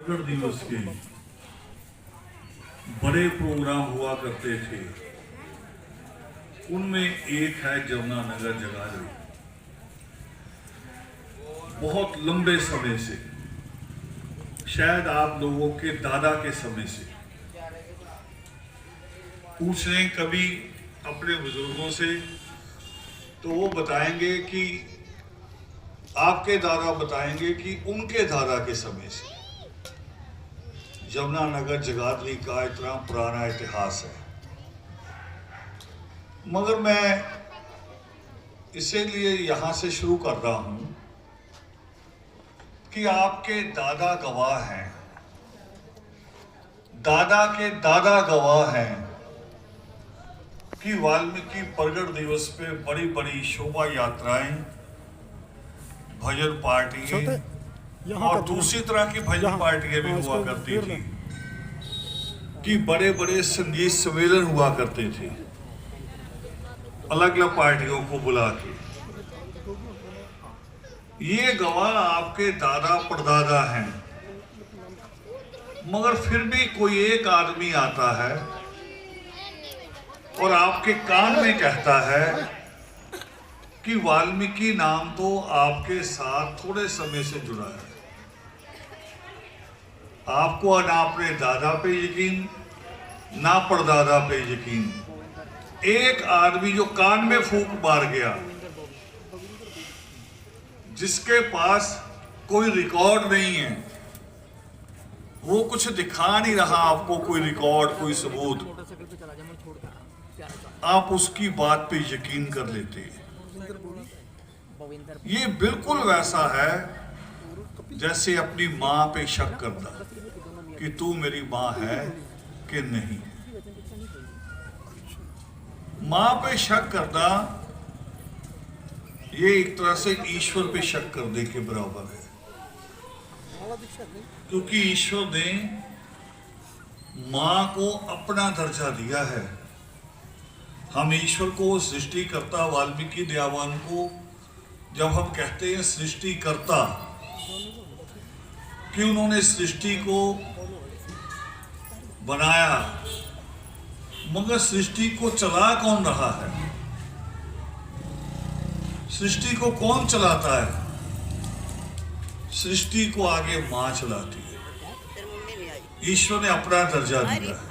पकड़ दिवस के बड़े प्रोग्राम हुआ करते थे, उनमें एक है जमुनानगर जगाधरी। बहुत लंबे समय से, शायद आप लोगों के दादा के समय से पूछ रहे कभी अपने बुजुर्गों से, तो वो बताएंगे कि आपके दादा बताएंगे कि उनके दादा के समय से जमुनानगर जगाधरी का इतना पुराना इतिहास है। मगर मैं इसीलिए यहां से शुरू कर रहा हूं कि आपके दादा गवाह हैं, दादा के दादा गवाह हैं कि वाल्मीकि प्रगट दिवस पे बड़ी बड़ी शोभा यात्राएं, भजन पार्टियां और दूसरी तरह की भजन पार्टियां भी हुआ करती थी, कि बड़े बड़े संगीत सम्मेलन हुआ करते थे अलग अलग पार्टियों को बुला के। ये गवाह आपके दादा परदादा हैं। मगर फिर भी कोई एक आदमी आता है और आपके कान में कहता है कि वाल्मीकि नाम तो आपके साथ थोड़े समय से जुड़ा है। आपको ना अपने दादा पे यकीन, ना परदादा पे यकीन। एक आदमी जो कान में फूंक मार गया, जिसके पास कोई रिकॉर्ड नहीं है, वो कुछ दिखा नहीं रहा आपको, कोई रिकॉर्ड, कोई सबूत, आप उसकी बात पे यकीन कर लेते हैं। ये बिल्कुल वैसा है जैसे अपनी मां पे शक करना कि तू मेरी मां है कि नहीं। मां पे शक करना ये एक तरह से ईश्वर पे शक करने के बराबर है, क्योंकि ईश्वर ने मां को अपना दर्जा दिया है। हम ईश्वर को, सृष्टिकर्ता वाल्मीकि दयावान को जब हम कहते हैं सृष्टिकर्ता, कि उन्होंने सृष्टि को बनाया, मगर सृष्टि को चला कौन रहा है? सृष्टि को कौन चलाता है? सृष्टि को आगे मां चलाती है। ईश्वर ने अपना दर्जा दिया है।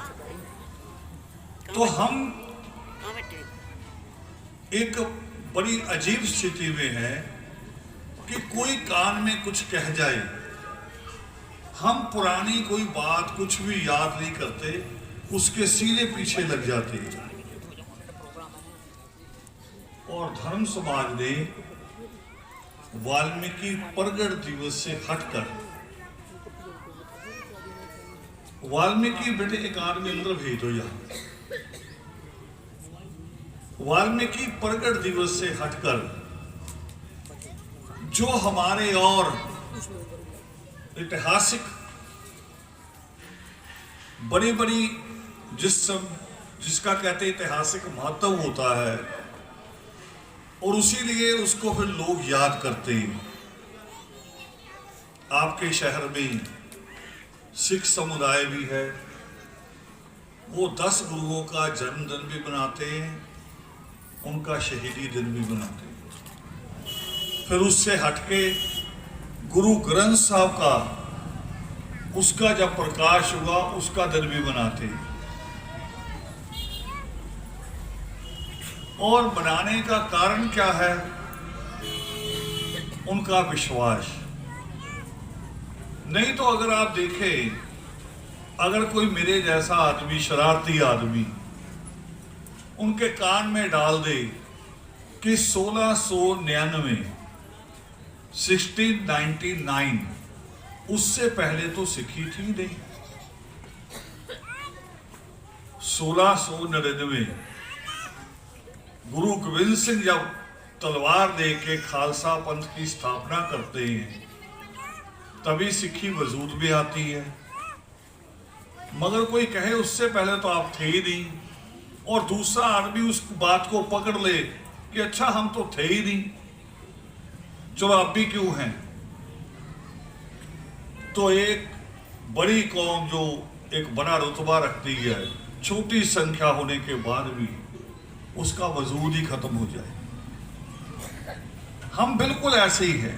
तो हम एक बड़ी अजीब स्थिति में है कि कोई कान में कुछ कह जाए, हम पुरानी कोई बात कुछ भी याद नहीं करते, उसके सीधे पीछे लग जाते हैं। और धर्म समाज ने वाल्मीकि प्रगट दिवस से हटकर, वाल्मीकि बेटे एक आदमी अंदर भेज दो यहां, वाल्मीकि प्रगट दिवस से हटकर जो हमारे और ऐतिहासिक बड़ी बड़ी जिसका कहते ऐतिहासिक महत्व होता है, और उसी लिए उसको फिर लोग याद करते हैं। आपके शहर में सिख समुदाय भी है, वो 10 गुरुओं का जन्मदिन भी मनाते हैं, उनका शहीदी दिन भी मनाते हैं। फिर उससे हटके गुरु ग्रंथ साहब का, उसका जब प्रकाश हुआ उसका दिन भी मनाते हैं। और मनाने का कारण क्या है? उनका विश्वास। नहीं तो अगर आप देखें, अगर कोई मेरे जैसा आदमी, शरारती आदमी, उनके कान में डाल दे कि 1699 1699 उससे पहले तो सिखी थी नहीं। 1699 गुरु गोविंद सिंह जब तलवार दे के खालसा पंथ की स्थापना करते हैं, तभी सिक्खी वजूद में आती है। मगर कोई कहे उससे पहले तो आप थे ही नहीं, और दूसरा आदमी उस बात को पकड़ ले कि अच्छा हम तो थे ही नहीं, चलो आप भी क्यों हैं। तो एक बड़ी कौम जो एक बड़ा रुतबा रखती है, छोटी संख्या होने के बाद भी उसका वजूद ही खत्म हो जाए। हम बिल्कुल ऐसे ही हैं।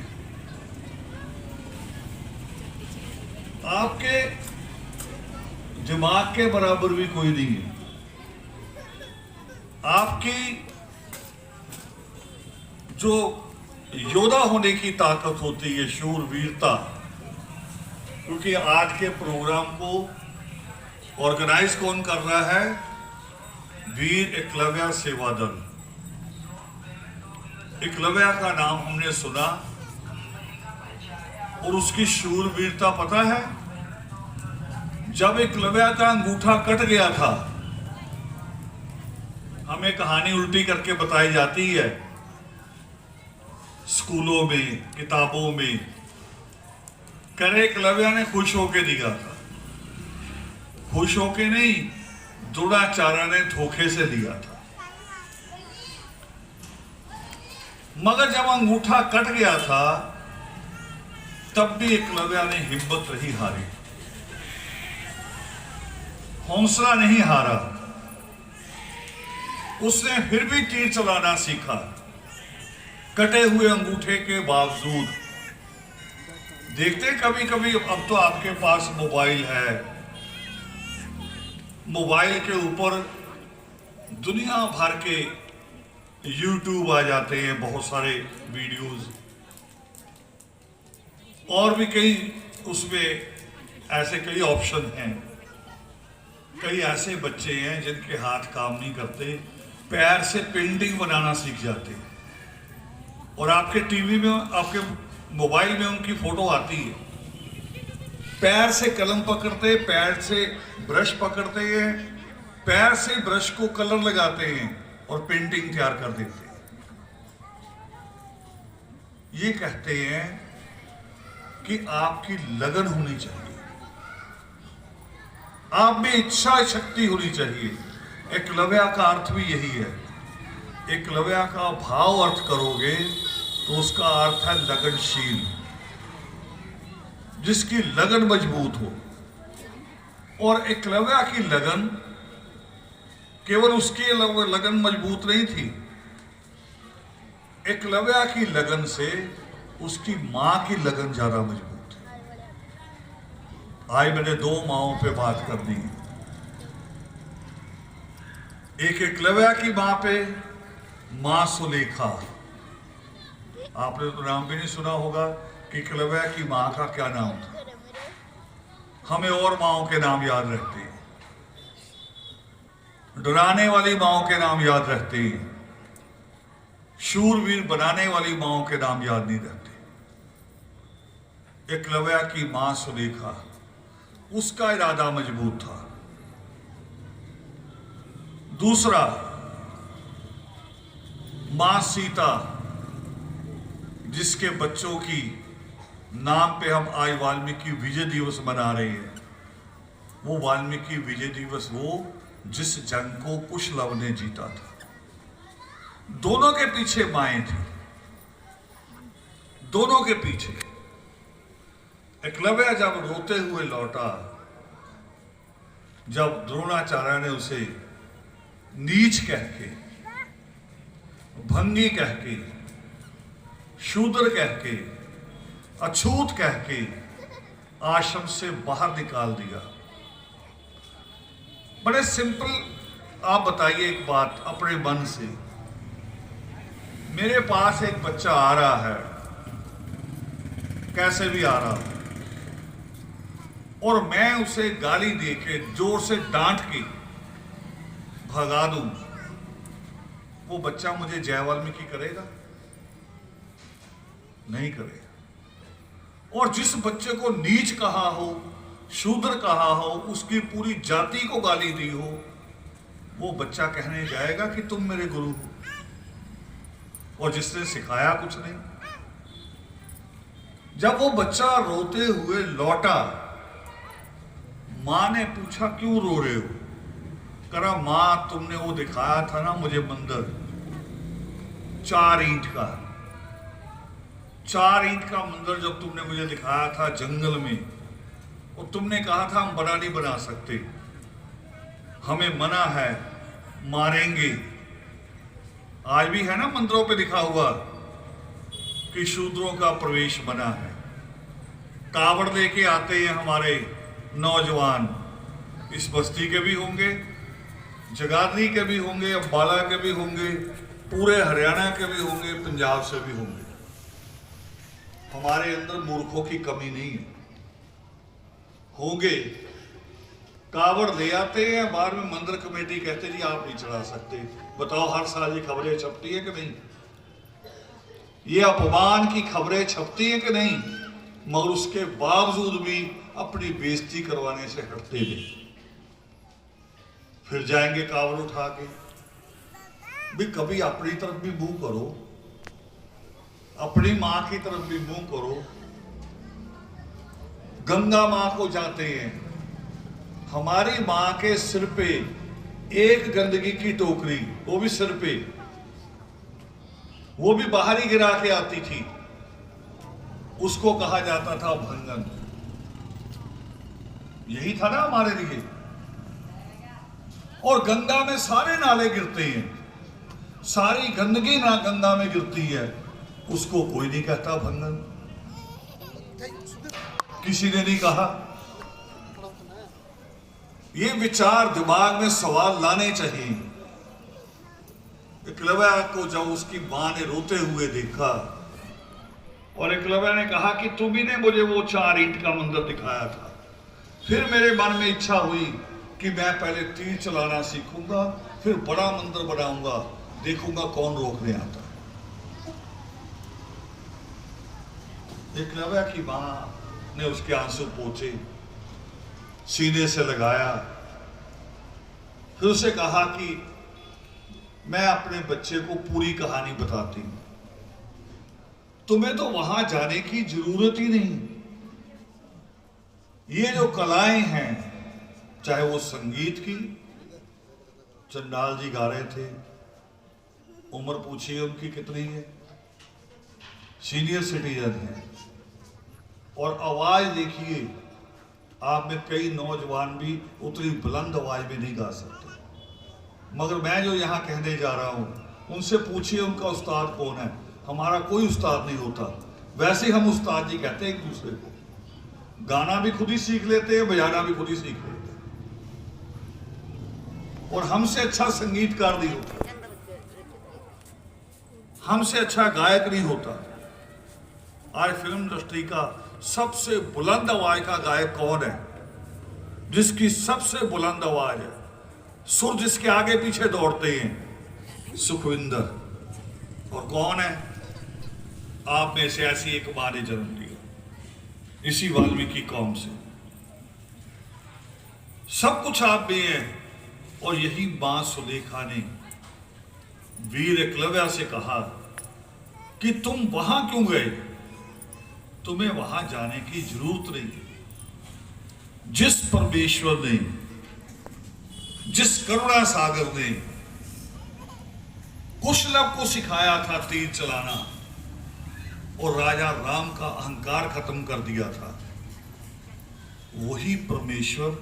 आपके दिमाग के बराबर भी कोई नहीं है। आपकी जो योद्धा होने की ताकत होती है, शूरवीरता, क्योंकि आज के प्रोग्राम को ऑर्गेनाइज कौन कर रहा है? वीर एकलव्य सेवा दल। एकलव्य का नाम हमने सुना और उसकी शूरवीरता पता है? जब एकलव्य का अंगूठा कट गया था, हमें कहानी उल्टी करके बताई जाती है स्कूलों में, किताबों में, करे एकलव्य ने खुश होके दिया था। खुश होके नहीं, द्रोणाचार्य ने धोखे से दिया था। मगर जब अंगूठा कट गया था, तब भी एकलव्य ने हिम्मत नहीं हारी, हौसला नहीं हारा। उसने फिर भी तीर चलाना सीखा, कटे हुए अंगूठे के बावजूद। देखते कभी कभी, अब तो आपके पास मोबाइल है, मोबाइल के ऊपर दुनिया भर के YouTube आ जाते हैं, बहुत सारे वीडियोस, और भी कई उसमें ऐसे कई ऑप्शन हैं। कई ऐसे बच्चे हैं जिनके हाथ काम नहीं करते, पैर से पेंटिंग बनाना सीख जाते हैं, और आपके टीवी में, आपके मोबाइल में उनकी फोटो आती है। पैर से कलम पकड़ते, पैर से ब्रश पकड़ते हैं, पैर से ब्रश को कलर लगाते हैं और पेंटिंग तैयार कर देते हैं। ये कहते हैं कि आपकी लगन होनी चाहिए, आप में इच्छा शक्ति होनी चाहिए। एकलव्य का अर्थ भी यही है। एकलव्य का भाव अर्थ करोगे तो उसका अर्थ है लगनशील, जिसकी लगन मजबूत हो। और एकलव्य की लगन, केवल उसकी लगन मजबूत नहीं थी, एकलव्य की लगन से उसकी मां की लगन ज्यादा मजबूत है। आज मैंने दो माओं पे बात कर दी। एक एकलव्य की मां पे, मां सुलेखा। आपने तो नाम भी नहीं सुना होगा कि एकलव्य की मां का क्या नाम था। हमें और माओं के नाम याद रहते हैं, डराने वाली माओं के नाम याद रहते हैं, शूरवीर बनाने वाली माओं के नाम याद नहीं रहते। एकलव्य की मां सुलेखा, उसका इरादा मजबूत था। दूसरा, मां सीता, जिसके बच्चों की नाम पे हम आज वाल्मीकि विजय दिवस मना रहे हैं। वो वाल्मीकि विजय दिवस, वो जिस जंग को कुशलव ने जीता था। दोनों के पीछे माएं थी, दोनों के पीछे। एकलव्य जब रोते हुए लौटा, जब द्रोणाचार्य ने उसे नीच कह के, भंगी कह के, शूद्र कह के, अछूत कह के आश्रम से बाहर निकाल दिया। बड़े सिंपल, आप बताइए एक बात अपने मन से। मेरे पास एक बच्चा आ रहा है, कैसे भी आ रहा, और मैं उसे गाली देके, जोर से डांट के भगा दूं, वो बच्चा मुझे जय वाल्मीकि करेगा? नहीं करेगा। और जिस बच्चे को नीच कहा हो, शूद्र कहा हो, उसकी पूरी जाति को गाली दी हो, वो बच्चा कहने जाएगा कि तुम मेरे गुरु हो, और जिसने सिखाया कुछ नहीं। जब वो बच्चा रोते हुए लौटा, मां ने पूछा क्यों रो रहे हो? करा, मां तुमने वो दिखाया था ना मुझे मंदिर, 4 ईंट का, 4 ईंट का मंदिर जब तुमने मुझे दिखाया था जंगल में, और तुमने कहा था हम बड़ा नहीं बना सकते, हमें मना है, मारेंगे। आज भी है ना मंत्रों पे लिखा हुआ कि शूद्रों का प्रवेश मना है। कावड़ लेके आते हैं हमारे नौजवान, इस बस्ती के भी होंगे, जगाधरी के भी होंगे, अम्बाला के भी होंगे, पूरे हरियाणा के भी होंगे, पंजाब से भी होंगे। हमारे अंदर मूर्खों की कमी नहीं है, होंगे। कावड़ ले आते हैं, बाद में मंदिर कमेटी कहते जी आप नहीं चढ़ा सकते। बताओ हर साल ये खबरें छपती है कि नहीं? ये अपमान की खबरें छपती हैं कि नहीं? मगर उसके बावजूद भी अपनी बेइज्जती करवाने से हटते नहीं। फिर जाएंगे कावड़ उठा के। भी कभी अपनी तरफ भी मुंह करो, अपनी मां की तरफ भी मुंह करो। गंगा मां को जाते हैं, हमारी मां के सिर पे एक गंदगी की टोकरी, वो भी सिर पे, वो भी बाहर ही गिरा के आती थी, उसको कहा जाता था भंगन। यही था ना हमारे लिए। और गंगा में सारे नाले गिरते हैं, सारी गंदगी ना गंगा में गिरती है, उसको कोई नहीं कहता भंगन। किसी ने नहीं कहा। ये विचार दिमाग में सवाल लाने चाहिए। एकलव्य को जब उसकी मां ने रोते हुए देखा और एकलव्य ने कहा कि तुम ही ने मुझे वो 4 ईंट का मंदिर दिखाया था, फिर मेरे मन में इच्छा हुई कि मैं पहले तीर चलाना सीखूंगा, फिर बड़ा मंदिर बनाऊंगा, देखूंगा कौन रोकने आता। एकलव्य की मां ने उसके आंसू पोंछे, सीने से लगाया, फिर उसे कहा कि मैं अपने बच्चे को पूरी कहानी बताती हूं, तुम्हें तो वहां जाने की जरूरत ही नहीं। ये जो कलाएं हैं, चाहे वो संगीत की, चंडाल जी गा रहे थे, उम्र पूछिए उनकी कितनी है, सीनियर सिटीजन है, और आवाज देखिए, आप में कई नौजवान भी उतनी बुलंद आवाज में नहीं गा सकते। मगर मैं जो यहां कहने जा रहा हूं, उनसे पूछिए उनका उस्ताद कौन है। हमारा कोई उस्ताद नहीं होता, वैसे हम उस्ताद जी कहते हैं एक दूसरे को। गाना भी खुद ही सीख लेते हैं, बजाना भी खुद ही सीख लेते हैं, और हमसे अच्छा संगीतकार नहीं होता, हमसे अच्छा गायक नहीं होता। आज फिल्म इंडस्ट्री का सबसे बुलंद आवाज का गायक कौन है? जिसकी सबसे बुलंद आवाज है, सुर जिसके आगे पीछे दौड़ते हैं, सुखविंदर। और कौन है? आप में से ऐसी एक मां ने जन्म लिया, इसी वाल्मीकि कौम से। सब कुछ आप में है। और यही मां सुलेखा ने वीर एकलव्य से कहा कि तुम वहां क्यों गए? तुम्हें वहां जाने की जरूरत नहीं। जिस परमेश्वर ने, जिस करुणा सागर ने कुशलभ को सिखाया था तीर चलाना और राजा राम का अहंकार खत्म कर दिया था, वही परमेश्वर,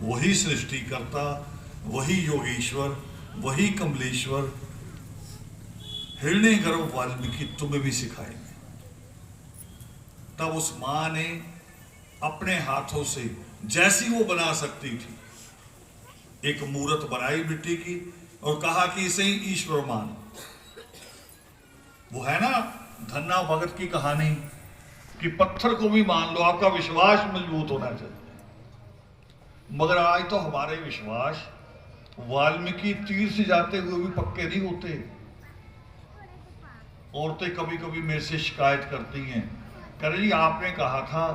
वही सृष्टिकर्ता, वही योगेश्वर, वही कमलेश्वर हिरण्यगर्भ वाल्मीकि तुम्हें भी सिखाएंगे। तब उस मां ने अपने हाथों से, जैसी वो बना सकती थी, एक मूर्त बनाई मिट्टी की और कहा कि इसे ही ईश्वर मान। वो है ना धन्ना भगत की कहानी कि पत्थर को भी मान लो, आपका विश्वास मजबूत होना चाहिए। मगर आज तो हमारे विश्वास वाल्मीकि तीर से जाते हुए भी पक्के नहीं होते। औरतें कभी कभी मेरे से शिकायत करती हैं, कह रही आपने कहा था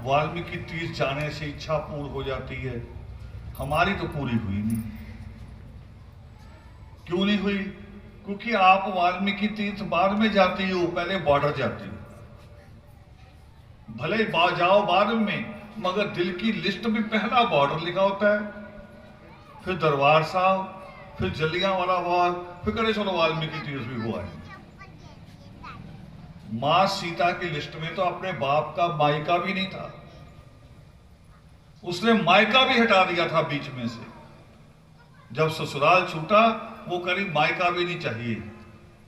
वाल्मीकि तीर जाने से इच्छा पूर्ण हो जाती है, हमारी तो पूरी हुई नहीं। क्यों नहीं हुई? क्योंकि आप वाल्मीकि तीर्थ बाद में जाती हो, पहले बॉर्डर जाती हो। भले जाओ बाद में, मगर दिल की लिस्ट में पहला बॉर्डर लिखा होता है, फिर दरबार साहब, फिर जलियांवाला बाग, फिर करे चलो वाल्मीकि तीर्थ भी हुआ है। मां सीता की लिस्ट में तो अपने बाप का मायका भी नहीं था। उसने मायका भी हटा दिया था बीच में से। जब ससुराल छूटा, वो करीब मायका भी नहीं चाहिए,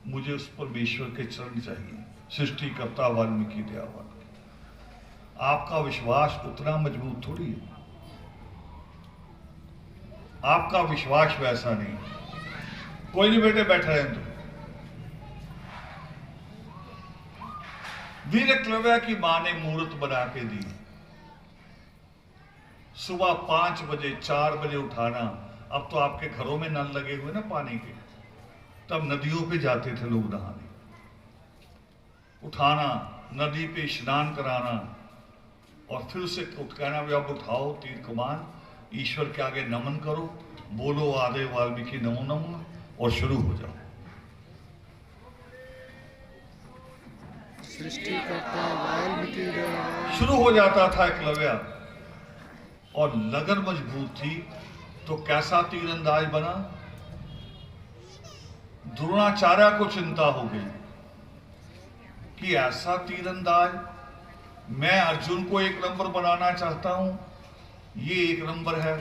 मुझे उस परमेश्वर के चरण चाहिए, सृष्टिकर्ता वाल्मीकि दयावान। आपका विश्वास उतना मजबूत थोड़ी है, आपका विश्वास वैसा नहीं। कोई नहीं बेटे, बैठे रहें तुम। वीर एकलव्य की मां ने मूर्त बना के दी। सुबह 5 बजे 4 बजे उठाना। अब तो आपके घरों में नल लगे हुए ना पानी के, तब नदियों पे जाते थे लोग नहाने। उठाना, नदी पे स्नान कराना, और फिर उसे कहना भी अब उठाओ तीर कमान, ईश्वर के आगे नमन करो, बोलो आदे वाल्मीकि नमो नमः, और शुरू हो जाओ। सृष्टिकर्ता वाल्मीकि दयावान। शुरू हो जाता था एकलव्य, और लगन मजबूत थी तो कैसा तीरंदाज बना। द्रोणाचार्य को चिंता हो गई कि ऐसा तीरंदाज, मैं अर्जुन को 1 नंबर बनाना चाहता हूं, ये 1 नंबर है।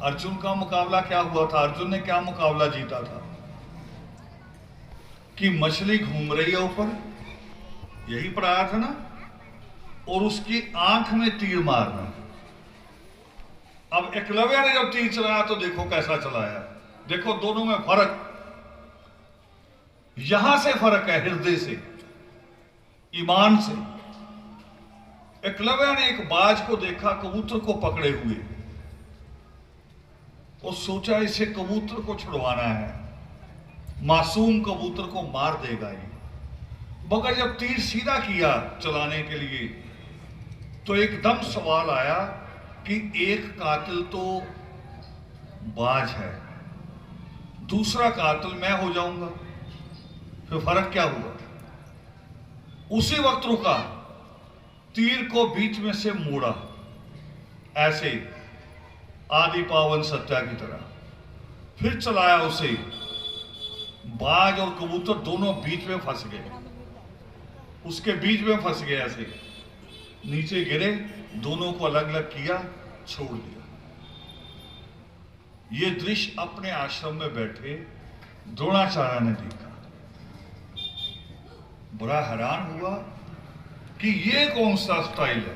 अर्जुन का मुकाबला क्या हुआ था? अर्जुन ने क्या मुकाबला जीता था? कि मछली घूम रही है ऊपर, यही पढ़ाया था ना, और उसकी आंख में तीर मारना। अब एकलव्य ने जब तीर चलाया तो देखो कैसा चलाया। देखो दोनों में फर्क, यहां से फर्क है, हृदय से, ईमान से। एकलव्य ने एक बाज को देखा कबूतर को पकड़े हुए, और सोचा इसे कबूतर को छुड़वाना है, मासूम कबूतर को मार देगा ये। मगर जब तीर सीधा किया चलाने के लिए, तो एकदम सवाल आया कि एक कातिल तो बाज है, दूसरा कातिल मैं हो जाऊंगा, फिर फर्क क्या हुआ? उसी वक्त रुका, तीर को बीच में से मोड़ा, ऐसे आदि पावन सत्या की तरह, फिर चलाया उसे। बाज और कबूतर दोनों बीच में फंस गए, उसके बीच में फंस गए, ऐसे नीचे गिरे, दोनों को अलग अलग किया, छोड़ दिया। ये दृश्य अपने आश्रम में बैठे द्रोणाचार्य ने देखा, बड़ा हैरान हुआ कि ये कौन सा स्टाइल है,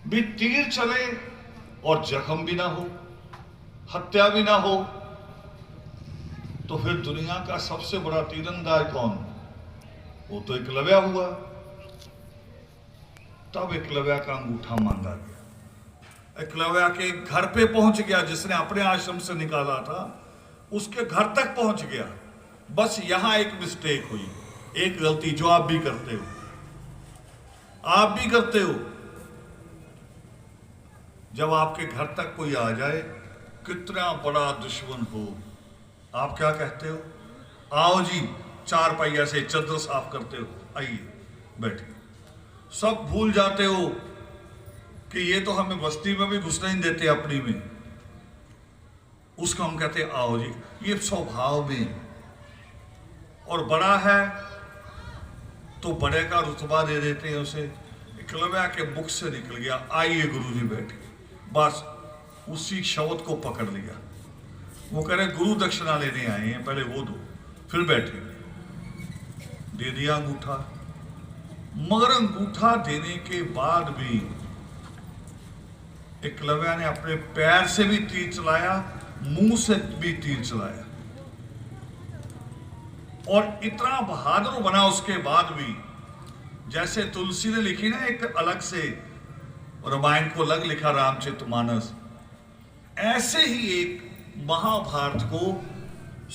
भी तीर चले और जख्म भी ना हो, हत्या भी ना हो, तो फिर दुनिया का सबसे बड़ा तीरंदाज कौन? वो तो एकलव्य हुआ। तब एकलव्य का अंगूठा मांगा गया, एकलव्य के घर पे पहुंच गया, जिसने अपने आश्रम से निकाला था उसके घर तक पहुंच गया। बस यहां एक मिस्टेक हुई, एक गलती जो आप भी करते हो, आप भी करते हो। जब आपके घर तक कोई आ जाए, कितना बड़ा दुश्मन हो, आप क्या कहते हो? आओ जी, 4 पहिया से चद्दर साफ करते हो, आइए बैठिए। सब भूल जाते हो कि ये तो हमें बस्ती में भी घुसने नहीं देते अपनी में, उसको हम कहते हैं आओ जी, ये स्वभाव में। और बड़ा है तो बड़े का रुतबा दे देते हैं उसे। एकलव्य के मुख से निकल गया, आइए गुरुजी बैठिए, बस उसी शब्द को पकड़ लिया। वो कह रहे गुरु दक्षिणा लेने आए हैं, पहले वो दो, फिर बैठे। दे दिया अंगूठा। मगर अंगूठा देने के बाद भी एकलव्य ने अपने पैर से भी तीर चलाया, मुंह से भी तीर चलाया, और इतना बहादुर बना उसके बाद भी। जैसे तुलसी ने लिखी ना एक अलग से रामायण को अलग लिखा रामचरितमानस, ऐसे ही एक महाभारत को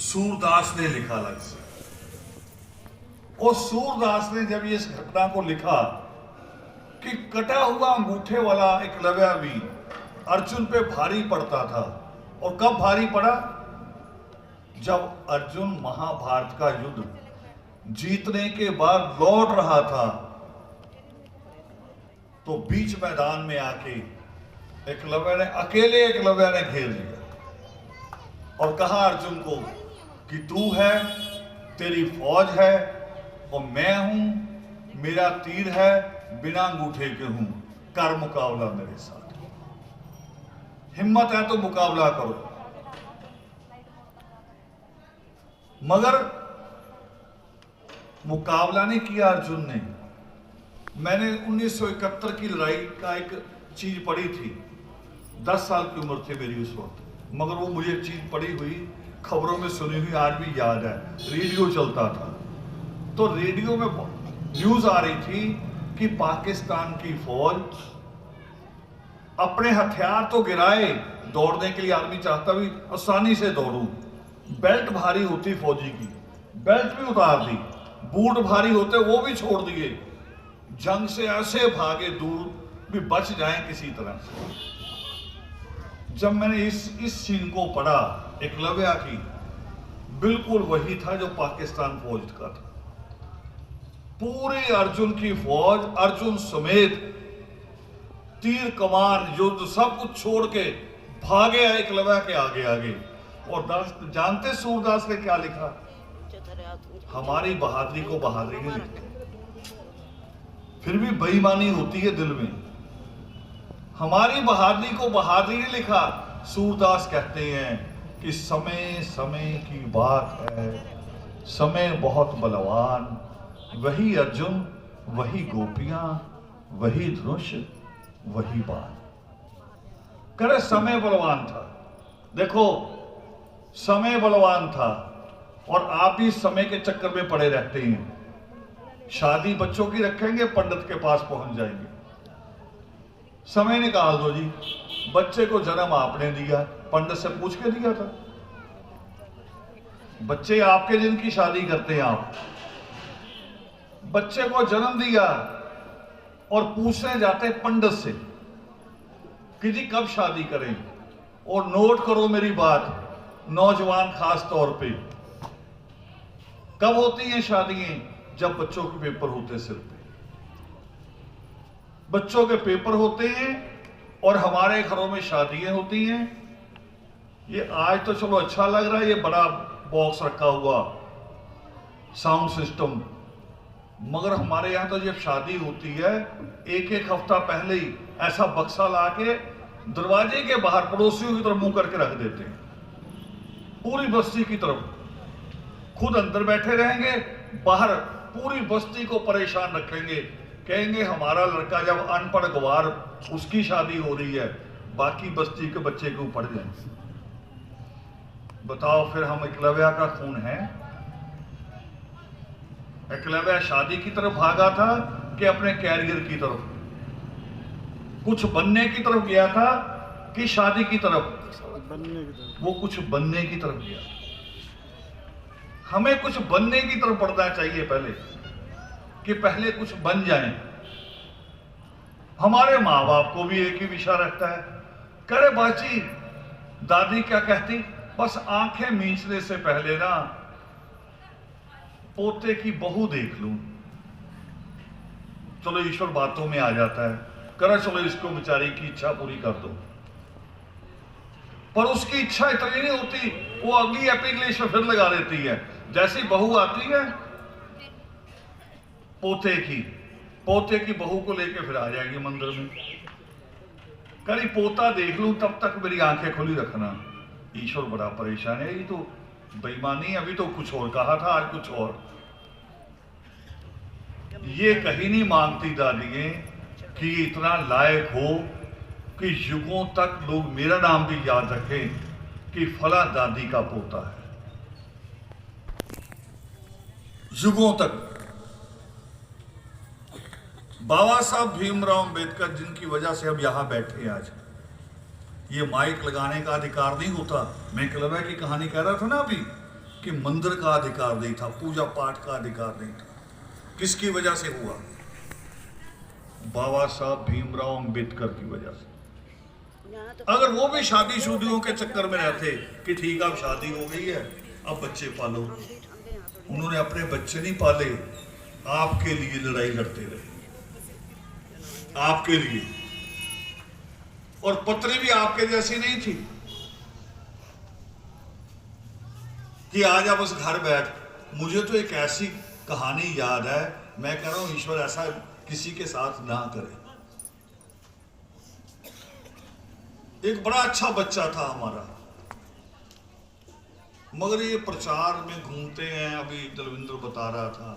सूरदास ने लिखा अलग से। और सूरदास ने जब ये इस घटना को लिखा कि कटा हुआ अंगूठे वाला एकलव्य भी अर्जुन पे भारी पड़ता था, और कब भारी पड़ा? जब अर्जुन महाभारत का युद्ध जीतने के बाद लौट रहा था, तो बीच मैदान में आके अकेले एकलव्य ने घेर लिया और कहा अर्जुन को कि तू है, तेरी फौज है, और मैं हूं, मेरा तीर है, बिना अंगूठे के हूं, कर मुकाबला मेरे साथ, हिम्मत है तो मुकाबला करो। मगर मुकाबला नहीं किया अर्जुन ने। मैंने 1971 की लड़ाई का एक चीज पढ़ी थी, 10 साल की उम्र थी मेरी उस वक्त, मगर वो मुझे चीज पढ़ी हुई, खबरों में सुनी हुई आज भी याद है। रेडियो चलता था तो रेडियो में न्यूज आ रही थी कि पाकिस्तान की फौज अपने हथियार तो गिराए, दौड़ने के लिए आर्मी चाहता भी आसानी से दौड़ूं, बेल्ट भारी होती फौजी की, बेल्ट भी उतार दी, बूट भारी होते वो भी छोड़ दिए, जंग से ऐसे भागे दूर भी बच जाएं किसी तरह से। जब मैंने इस सीन को पढ़ा एकलव्य की, बिल्कुल वही था जो पाकिस्तान फौज का था। पूरे अर्जुन की फौज, अर्जुन समेत तीर कमान युद्ध सब कुछ छोड़ के भागे एकलव्य के आगे आगे। और दास जानते सूरदास ने क्या लिखा? हमारी बहादुरी को बहादुरी नहीं लिखते, फिर भी बेईमानी होती है दिल में। हमारी बहादुरी को बहादुरी नहीं लिखा। सूरदास कहते हैं कि समय समय की बात है, समय बहुत बलवान, वही अर्जुन वही गोपियां, वही धनुष वही बाण। करे समय बलवान था। देखो समय बलवान था और आप ही समय के चक्कर में पड़े रहते हैं। शादी बच्चों की रखेंगे, पंडित के पास पहुंच जाएंगे, समय निकाल दो जी। बच्चे को जन्म आपने दिया, पंडित से पूछ के दिया था। बच्चे आपके जिनकी शादी करते हैं आप, बच्चे को जन्म दिया और पूछने जाते पंडित से कि जी कब शादी करें। और नोट करो मेरी बात, नौजवान खास तौर पे, कब होती हैं शादियां? जब बच्चों के पेपर होते सिर पे। बच्चों के पेपर होते हैं और हमारे घरों में शादियां होती हैं। ये आज तो चलो अच्छा लग रहा है, ये बड़ा बॉक्स रखा हुआ साउंड सिस्टम, मगर हमारे यहां तो जब शादी होती है एक एक हफ्ता पहले ही ऐसा बक्सा लाके दरवाजे के बाहर पड़ोसियों की तरफ मुंह करके रख देते हैं, पूरी बस्ती की तरफ। खुद अंदर बैठे रहेंगे, बाहर पूरी बस्ती को परेशान रखेंगे, कहेंगे हमारा लड़का जब अनपढ़ गवार उसकी शादी हो रही है, बाकी बस्ती के बच्चे क्यों पढ़ जाए। बताओ फिर हम एकलव्य का खून है? एकलव्य शादी की तरफ भागा था कि अपने कैरियर की तरफ, कुछ बनने की तरफ गया था कि शादी की तरफ? बनने की तरफ। वो कुछ बनने की तरफ गया। हमें कुछ बनने की तरफ बढ़ना चाहिए पहले, कि पहले कुछ बन जाएं। हमारे माँ बाप को भी एक ही विचार रहता है, करे बाची दादी क्या कहती, बस आंखें मींचने से पहले ना पोते की बहू देख लूं। चलो ईश्वर बातों में आ जाता है, करा चलो इसको बेचारी की इच्छा पूरी कर दो, पर उसकी इच्छा इतनी नहीं होती, वो अगली एप्लीकेशन फिर लगा देती है। जैसी बहू आती है पोते की बहू को लेके फिर आ जाएगी मंदिर में, करी पोता देख लूं तब तक मेरी आंखें खुली रखना। ईश्वर बड़ा परेशान है, ये तो बेईमानी, अभी तो कुछ और कहा था, आज कुछ और। ये कहीं नहीं मांगती दादियां कि इतना लायक हो कि युगों तक लोग मेरा नाम भी याद रखें कि फला दादी का पोता है। युगों तक। बाबा साहब भीमराव अंबेडकर जिनकी वजह से हम यहां बैठे हैं आज, ये माइक लगाने का अधिकार नहीं होता। मैं एकलव्य की कहानी कह रहा था ना अभी, कि मंदिर का अधिकार नहीं था, पूजा पाठ का अधिकार नहीं था। किसकी वजह से हुआ? बाबा साहब भीमराव अंबेडकर की वजह से। अगर वो भी शादी शुदियों के चक्कर में रहते कि ठीक अब शादी हो गई है, अब बच्चे पालो, उन्होंने अपने बच्चे नहीं पाले, आपके लिए लड़ाई लड़ते रहे, आपके लिए। और पत्नी भी आपके जैसी नहीं थी कि आज आप बस घर बैठ। मुझे तो एक ऐसी कहानी याद है, मैं कह रहा हूं ईश्वर ऐसा किसी के साथ ना करे। एक बड़ा अच्छा बच्चा था हमारा, मगर ये प्रचार में घूमते हैं। अभी दलविंदर बता रहा था,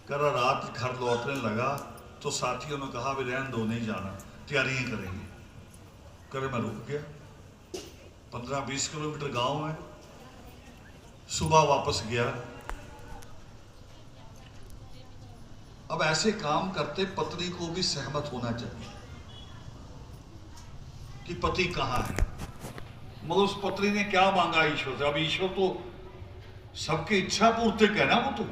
कह रहा रात घर लौटने लगा तो साथियों ने कहा भी रहने दो, नहीं जाना, तैयारियां करेंगे। करे मैं रुक गया। 15-20 किलोमीटर गांव है। सुबह वापस गया। अब ऐसे काम करते पत्नी को भी सहमत होना चाहिए कि पति कहाँ है। मगर उस पत्नी ने क्या मांगा ईश्वर से? अब ईश्वर तो सबकी इच्छा पूर्ति है ना। वो तो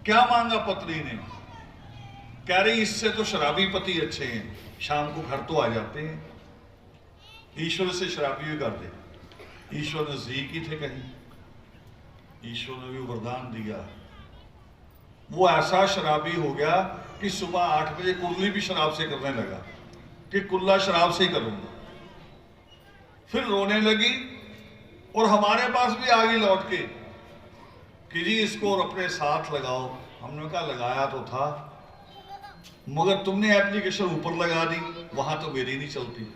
क्या मांगा पत्नी ने? कह रही इससे तो शराबी पति अच्छे हैं, शाम को घर तो आ जाते हैं। ईश्वर से शराबी भी कर दे। ईश्वर नजदीक ही थे कहीं, ईश्वर ने भी वरदान दिया। वो ऐसा शराबी हो गया कि सुबह 8 बजे कुल्ली भी शराब से करने लगा कि कुल्ला शराब से ही करूंगा। फिर रोने लगी और हमारे पास भी आ गई लौट के कि जी इसको और अपने साथ लगाओ। हमने कहा लगाया तो था, मगर तुमने एप्लीकेशन ऊपर लगा दी, वहां तो मेरी नहीं चलती।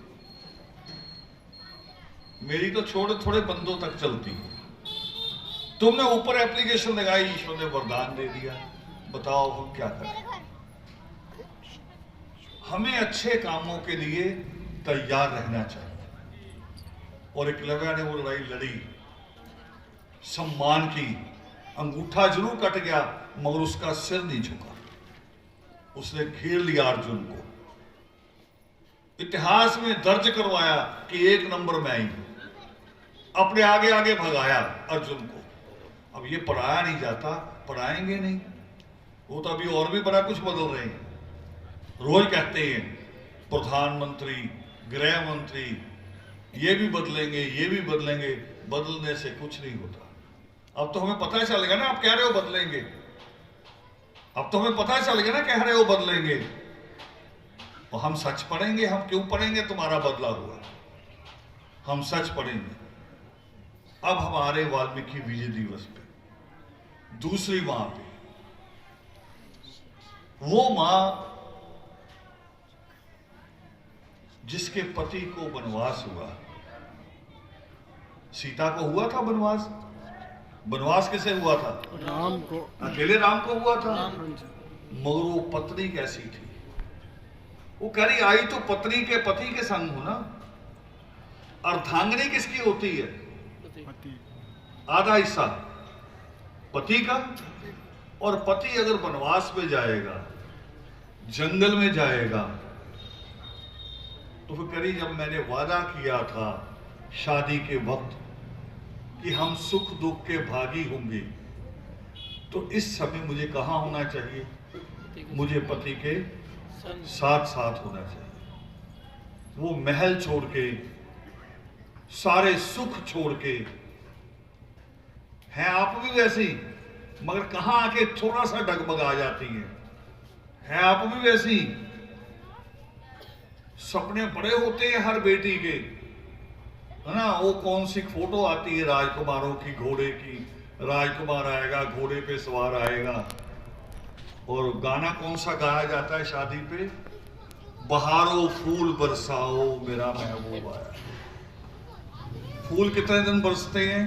मेरी तो छोटे थोड़े बंदों तक चलती। तुमने ऊपर एप्लीकेशन लगाई, ईश्वर ने वरदान दे दिया। बताओ हम क्या करें? हमें अच्छे कामों के लिए तैयार रहना चाहिए। और एकलव्य ने वो लड़ाई लड़ी, सम्मान की। अंगूठा जरूर कट गया मगर उसका सिर नहीं झुका। उसने घेर लिया अर्जुन को, इतिहास में दर्ज करवाया कि 1 नंबर में आई। अपने आगे आगे भगाया अर्जुन को। अब ये पढ़ाया नहीं जाता, पढ़ाएंगे नहीं। वो तो अभी और भी बड़ा कुछ बदल रहे हैं। रोज कहते हैं प्रधानमंत्री, गृह मंत्री, ये भी बदलेंगे, ये भी बदलेंगे। बदलने से कुछ नहीं होता। अब तो हमें पता चल गया ना, आप कह रहे हो बदलेंगे। अब तो हमें पता चल गया ना, कह रहे हो बदलेंगे। और हम सच पढ़ेंगे। हम क्यों पढ़ेंगे तुम्हारा बदला हुआ? हम सच पढ़ेंगे। अब हमारे वाल्मीकि विजय दिवस पे, दूसरी मां पे, वो मां जिसके पति को वनवास हुआ। सीता को हुआ था वनवास। वनवास किसे हुआ था? राम को। अकेले राम को हुआ था। मगर वो पत्नी कैसी थी? वो कह रही आई तो पत्नी के पति के संग हो ना। अर्धांगिनी किसकी होती है? आधा हिस्सा पति का। और पति अगर वनवास में जाएगा, जंगल में जाएगा, तो फिर करी जब मैंने वादा किया था शादी के वक्त कि हम सुख दुख के भागी होंगे, तो इस समय मुझे कहां होना चाहिए? मुझे पति के साथ साथ होना चाहिए। वो महल छोड़ के, सारे सुख छोड़ के, हैं आप भी वैसी, मगर कहां आके थोड़ा सा डगमगा जाती हैं आप भी वैसी। सपने बड़े होते हैं हर बेटी के, है ना। वो कौन सी फोटो आती है राजकुमारों की, घोड़े की, राजकुमार आएगा, घोड़े पे सवार आएगा। और गाना कौन सा गाया जाता है शादी पे? बहारो फूल बरसाओ मेरा महबूब आया। फूल कितने दिन बरसते हैं?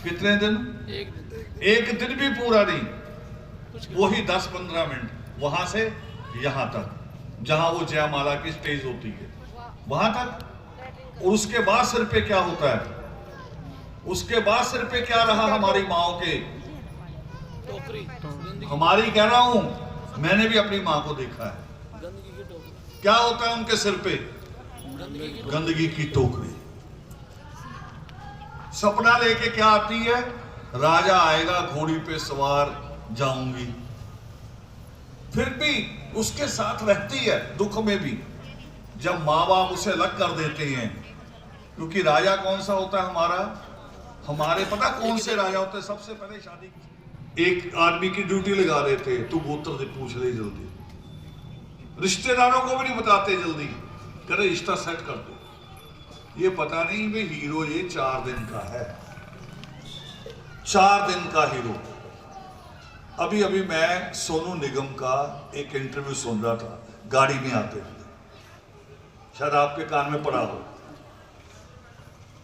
कितने दिन? एक दिन भी पूरा नहीं। वही 10-15 मिनट, वहां से यहां तक, जहां वो जयमाला की स्टेज होती है, वहां तक। और उसके बाद सिर पे क्या होता है? उसके बाद सिर पे क्या रहा हमारी माओ के? हमारी कह रहा हूं, मैंने भी अपनी मां को देखा है। क्या होता है उनके सिर पे? गंदगी की टोकरी। सपना लेके क्या आती है? राजा आएगा, घोड़ी पे सवार जाऊंगी। फिर भी उसके साथ रहती है दुख में भी। जब माँ बाप उसे अलग कर देते हैं, क्योंकि राजा कौन सा होता है हमारा? हमारे पता कौन से राजा होते हैं? सबसे पहले शादी एक आदमी की ड्यूटी लगा देते, तू गोत्र से पूछ ले जल्दी। रिश्तेदारों को भी नहीं बताते जल्दी, करे रिश्ता सेट कर दो। ये पता नहीं भाई हीरो ये 4 दिन का है, 4 दिन का हीरो। अभी अभी मैं सोनू निगम का एक इंटरव्यू सुन रहा था गाड़ी में आते हुए। शायद आपके कान में पड़ा हो।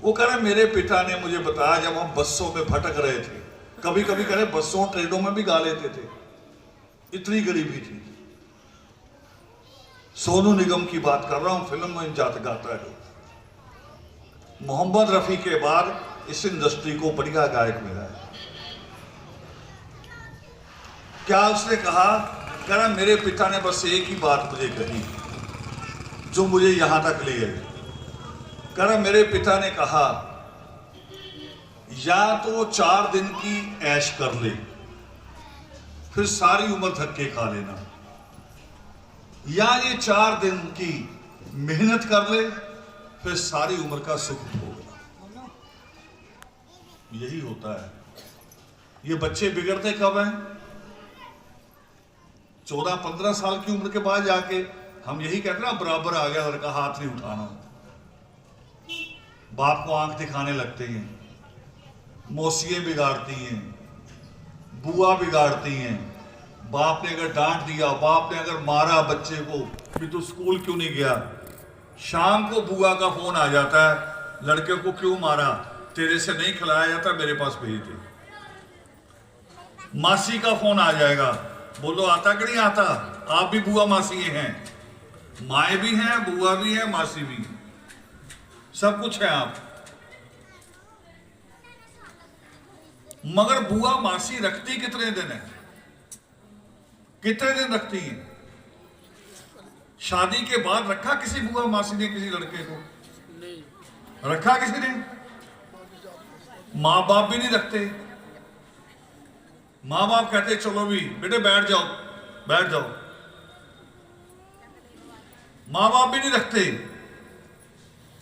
वो कह रहे मेरे पिता ने मुझे बताया जब हम बसों में भटक रहे थे, कभी कभी कह रहे बसों ट्रेनों में भी गा लेते थे, इतनी गरीबी थी। सोनू निगम की बात कर रहा हूं, फिल्म में जाते गाता है। मोहम्मद रफी के बाद इस इंडस्ट्री को बढ़िया गायक मिला है। क्या उसने कहा? कह रहा मेरे पिता ने बस एक ही बात मुझे कही जो मुझे यहां तक ले आई। कह रहा मेरे पिता ने कहा या तो 4 दिन की ऐश कर ले, फिर सारी उम्र धक्के खा लेना, या ये 4 दिन की मेहनत कर ले, फिर सारी उम्र का सुख भोगना। यही होता है। ये बच्चे बिगड़ते कब हैं? 14-15 साल की उम्र के बाद जाके हम यही कहते हैं ना, बराबर आ गया लड़का, हाथ नहीं उठाना। बाप को आंख दिखाने लगते हैं, मौसियां बिगाड़ती हैं, बुआ बिगाड़ती हैं। बाप ने अगर डांट दिया, बाप ने अगर मारा बच्चे को, कि तू स्कूल क्यों नहीं गया, शाम को बुआ का फोन आ जाता है, लड़के को क्यों मारा, तेरे से नहीं खिलाया जाता, मेरे पास भेज दे। मासी का फोन आ जाएगा, बोलो आता कि नहीं आता, आप भी बुआ मासी हैं, माए भी हैं, बुआ भी है, मासी भी है, सब कुछ है आप। मगर बुआ मासी रखती कितने दिन है? कितने दिन रखती है? शादी के बाद रखा किसी बुआ मासी ने किसी लड़के को? नहीं रखा किसी ने। माँ बाप भी नहीं रखते। माँ बाप कहते चलो भी बेटे बैठ जाओ, बैठ जाओ। माँ बाप भी नहीं रखते।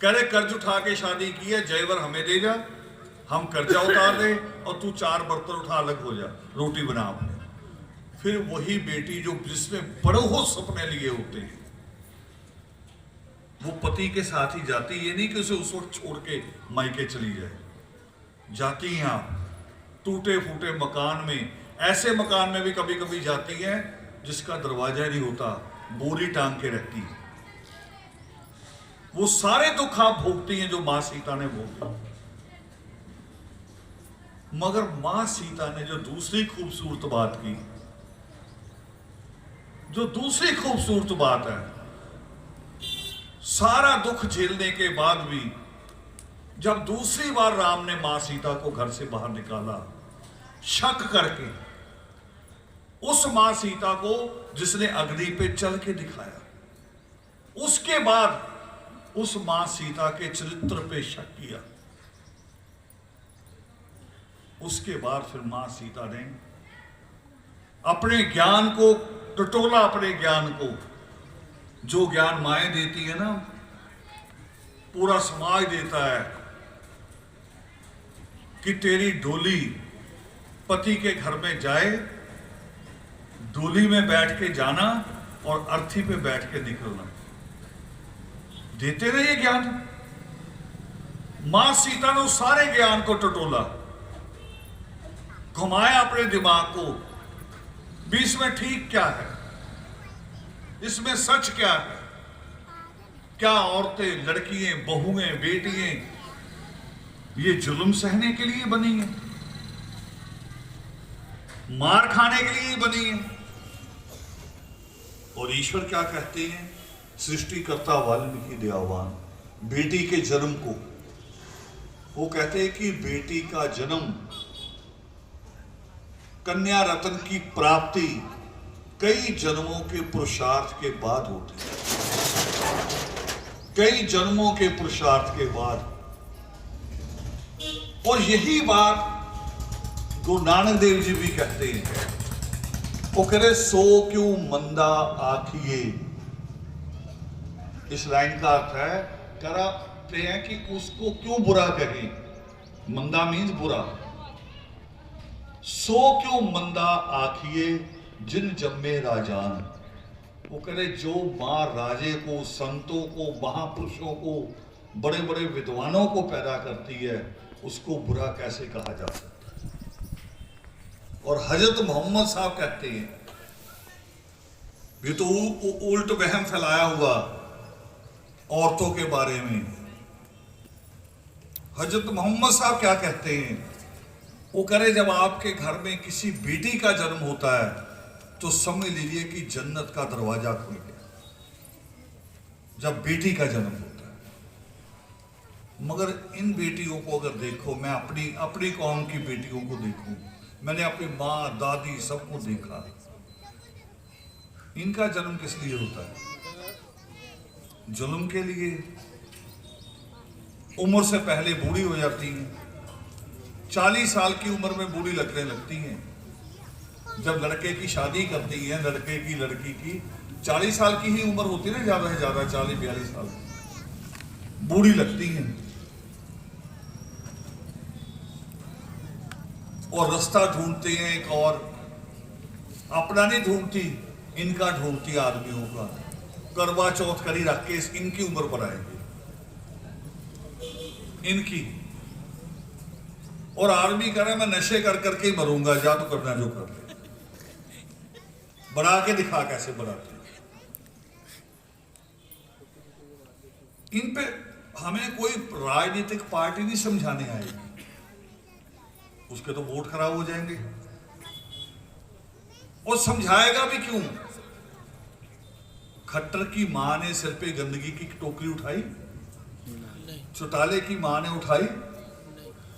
कह रहे कर्ज उठा के शादी की है, जेवर हमें दे जा, हम कर्जा उतार दे और तू 4 बर्तन उठा अलग हो जा, रोटी बना अपने। फिर वही बेटी जो जिसने बड़े हो सपने लिए होते हैं, वो पति के साथ ही जाती। ये नहीं कि उसे उस वक्त छोड़ के मायके चली जाए, जाती हैं आप टूटे फूटे मकान में, ऐसे मकान में भी कभी कभी जाती है जिसका दरवाजा नहीं होता, बोरी टांग के रहती है। वो सारे दुख आप भोगती हैं जो मां सीता ने भोगे। मगर मां सीता ने जो दूसरी खूबसूरत बात की, जो दूसरी खूबसूरत बात है, सारा दुख झेलने के बाद भी जब दूसरी बार राम ने मां सीता को घर से बाहर निकाला, शक करके, उस मां सीता को जिसने अग्नि पे चल के दिखाया, उसके बाद उस मां सीता के चरित्र पे शक किया। उसके बाद फिर मां सीता ने अपने ज्ञान को टटोला, अपने ज्ञान को, जो ज्ञान माएं देती है ना, पूरा समाज देता है कि तेरी डोली पति के घर में जाए, डोली में बैठ के जाना और अर्थी पे बैठ के निकलना, देते रहे ज्ञान। मां सीता ने उस सारे ज्ञान को टटोला, घुमाया अपने दिमाग को, भी इसमें ठीक क्या है, इसमें सच क्या है, क्या औरतें, लड़कियां, बहुएं, बेटियां ये जुल्म सहने के लिए बनी है, मार खाने के लिए बनी है? और ईश्वर क्या कहते हैं? सृष्टिकर्ता वाल्मीकि दयावान बेटी के जन्म को वो कहते हैं कि बेटी का जन्म, कन्या रत्न की प्राप्ति कई जन्मों के पुरुषार्थ के बाद होती है, कई जन्मों के पुरुषार्थ के बाद। और यही बात गुरु नानक देव जी भी कहते हैं। वो कह रहे सो क्यों मंदा आखिए, इस लाइन का अर्थ है, कहते हैं कि उसको क्यों बुरा कहे, मंदा मीन्स बुरा। सो क्यों मंदा आखिए जिन जम्मे राजान, वो कह रहे जो मां राजे को, संतों को, महापुरुषों को, बड़े बड़े विद्वानों को पैदा करती है, उसको बुरा कैसे कहा जा सकता है? और हजरत मोहम्मद साहब कहते हैं, ये तो उल्ट वहम फैलाया हुआ औरतों के बारे में। हजरत मोहम्मद साहब क्या कहते हैं, वो करे जब आपके घर में किसी बेटी का जन्म होता है तो समझ लीजिए कि जन्नत का दरवाजा खुल गया, जब बेटी का जन्म होता है। मगर इन बेटियों को अगर देखो, मैं अपनी कौम की बेटियों को देखूं, मैंने अपनी माँ दादी सबको देखा, इनका जन्म किस लिए होता है? जुल्म के लिए। उम्र से पहले बूढ़ी हो जाती हैं, 40 साल की उम्र में बूढ़ी लगने लगती हैं। जब लड़के की शादी करती है, लड़के की लड़की की 40 साल की ही उम्र होती है ना, ज्यादा से ज्यादा 40-42 साल, बूढ़ी लगती हैं। और रास्ता ढूंढते हैं एक और, अपना नहीं ढूंढती, इनका ढूंढती आदमियों का। करवा चौथ करी रख के इनकी उम्र पर आएंगे, इनकी। और आदमी कह रहा है मैं नशे कर करके ही मरूंगा, जा तो करना जो कर ले, बना के दिखा कैसे बनाते। इन पे हमें कोई राजनीतिक पार्टी नहीं समझाने आएगी, उसके तो वोट खराब हो जाएंगे। और समझाएगा भी क्यों? खट्टर की मां ने सिर पे गंदगी की टोकरी उठाई, चौटाले की मां ने उठाई,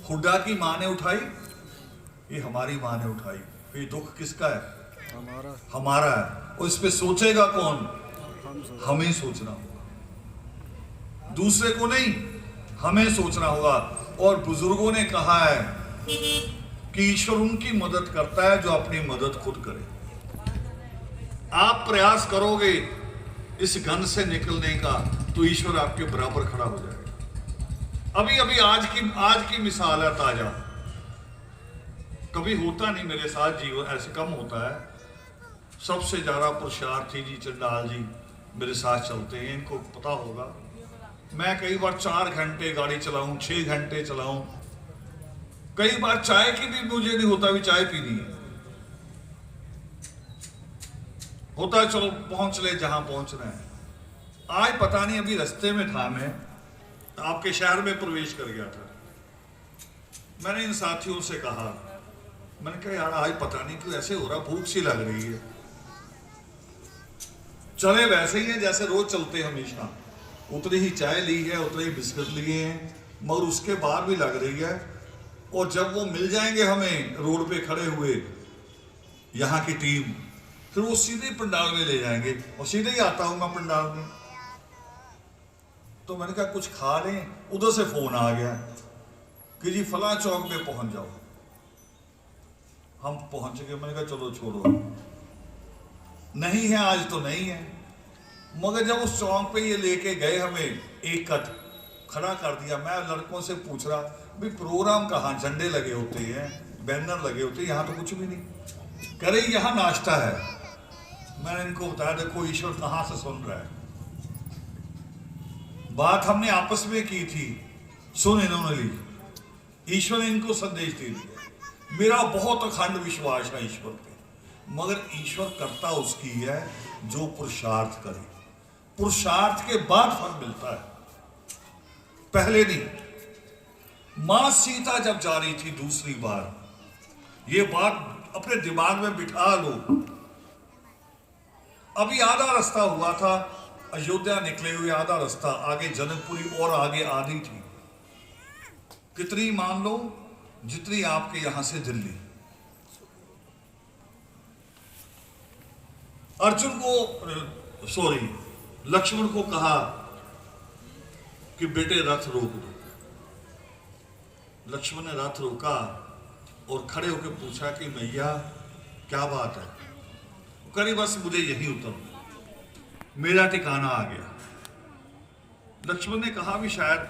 हुड्डा की मां ने उठाई, ये हमारी मां ने उठाई। ये दुख किसका है? हमारा है। और इस पे सोचेगा कौन? हमें सोचना होगा, दूसरे को नहीं, हमें सोचना होगा। और बुजुर्गों ने कहा है कि ईश्वर उनकी मदद करता है जो अपनी मदद खुद करे। आप प्रयास करोगे इस गंध से निकलने का तो ईश्वर आपके बराबर खड़ा हो जाएगा। अभी अभी आज की मिसाल है ताजा, कभी होता नहीं मेरे साथ जीवन, ऐसे कम होता है। सबसे ज्यादा पुरुषार्थी जी चंडाल जी मेरे साथ चलते हैं, इनको पता होगा। मैं कई बार 4 घंटे गाड़ी चलाऊं, 6 घंटे चलाऊं, कई बार चाय की भी मुझे नहीं होता भी चाय पीनी है, होता है चलो पहुंच ले जहां पहुंचना है। आज पता नहीं, अभी रास्ते में था, मैं आपके शहर में प्रवेश कर गया था। मैंने इन साथियों से कहा, मैंने कहा यार आज पता नहीं क्यों ऐसे हो रहा, भूख सी लग रही है। चले वैसे ही है जैसे रोज चलते हमेशा, उतनी ही चाय ली है, उतने ही बिस्किट लिए हैं, मगर उसके बाद भी लग रही है। और जब वो मिल जाएंगे हमें रोड पे खड़े हुए यहाँ की टीम, फिर वो सीधे पंडाल में ले जाएंगे, और सीधे ही आता हूं मैं पंडाल में। तो मैंने कहा कुछ खा लें, उधर से फोन आ गया कि जी फला चौक पे पहुंच जाओ। हम पहुंच गए, मैंने कहा चलो छोड़ो, नहीं है आज तो नहीं है। मगर जब उस चौक पे ये लेके गए, हमें एक कट खड़ा कर दिया। मैं लड़कों से पूछ रहा भाई प्रोग्राम कहाँ, झंडे लगे होते हैं, बैनर लगे होते हैं, यहाँ तो कुछ भी नहीं। करे यहाँ नाश्ता है। मैंने इनको बताया देखो ईश्वर कहाँ से सुन रहा है, बात हमने आपस में की थी, सुन इन्होंने ली, ईश्वर ने इनको संदेश दे दिया। मेरा बहुत अखंड विश्वास है ईश्वर पे, मगर ईश्वर करता उसकी है जो पुरुषार्थ करे। पुरुषार्थ के बाद फल मिलता है, पहले नहीं। मां सीता जब जा रही थी दूसरी बार, ये बात अपने दिमाग में बिठा लो। अभी आधा रास्ता हुआ था, अयोध्या निकले हुए आधा रास्ता, आगे जनकपुरी और आगे आधी थी। कितनी मान लो, जितनी आपके यहां से दिल्ली। अर्जुन को लक्ष्मण को कहा कि बेटे रथ रोक दो। लक्ष्मण ने रथ रोका और खड़े होकर पूछा कि मैया क्या बात है? करी बस मुझे यही उतरना, मेरा ठिकाना आ गया। लक्ष्मण ने कहा भी शायद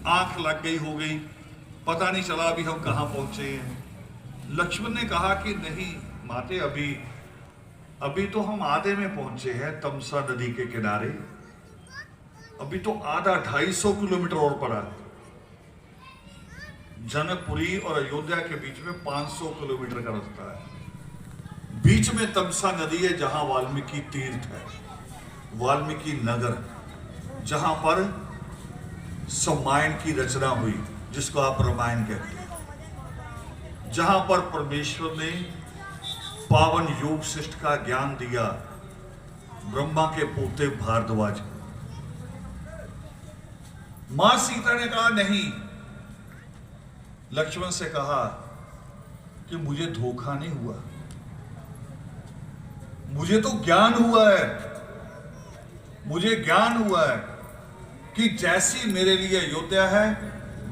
आंख लग गई हो गई, पता नहीं चला अभी हम कहां पहुंचे हैं। लक्ष्मण ने कहा कि नहीं माते, अभी तो हम आधे में पहुंचे हैं, तमसा नदी के किनारे। अभी तो आधा 250 किलोमीटर और पड़ा है। जनकपुरी और अयोध्या के बीच में 500 किलोमीटर का रास्ता है। बीच में तमसा नदी है जहां वाल्मीकि तीर्थ है, वाल्मीकि नगर, जहां पर सम्रायण की रचना हुई, जिसको आप रामायण कहते हैं, जहां पर परमेश्वर ने पावन योग शिष्ट का ज्ञान दिया ब्रह्मा के पोते भारद्वाज को। मां सीता ने कहा नहीं, लक्ष्मण से कहा कि मुझे धोखा नहीं हुआ, मुझे तो ज्ञान हुआ है, मुझे ज्ञान हुआ है कि जैसी मेरे लिए अयोध्या है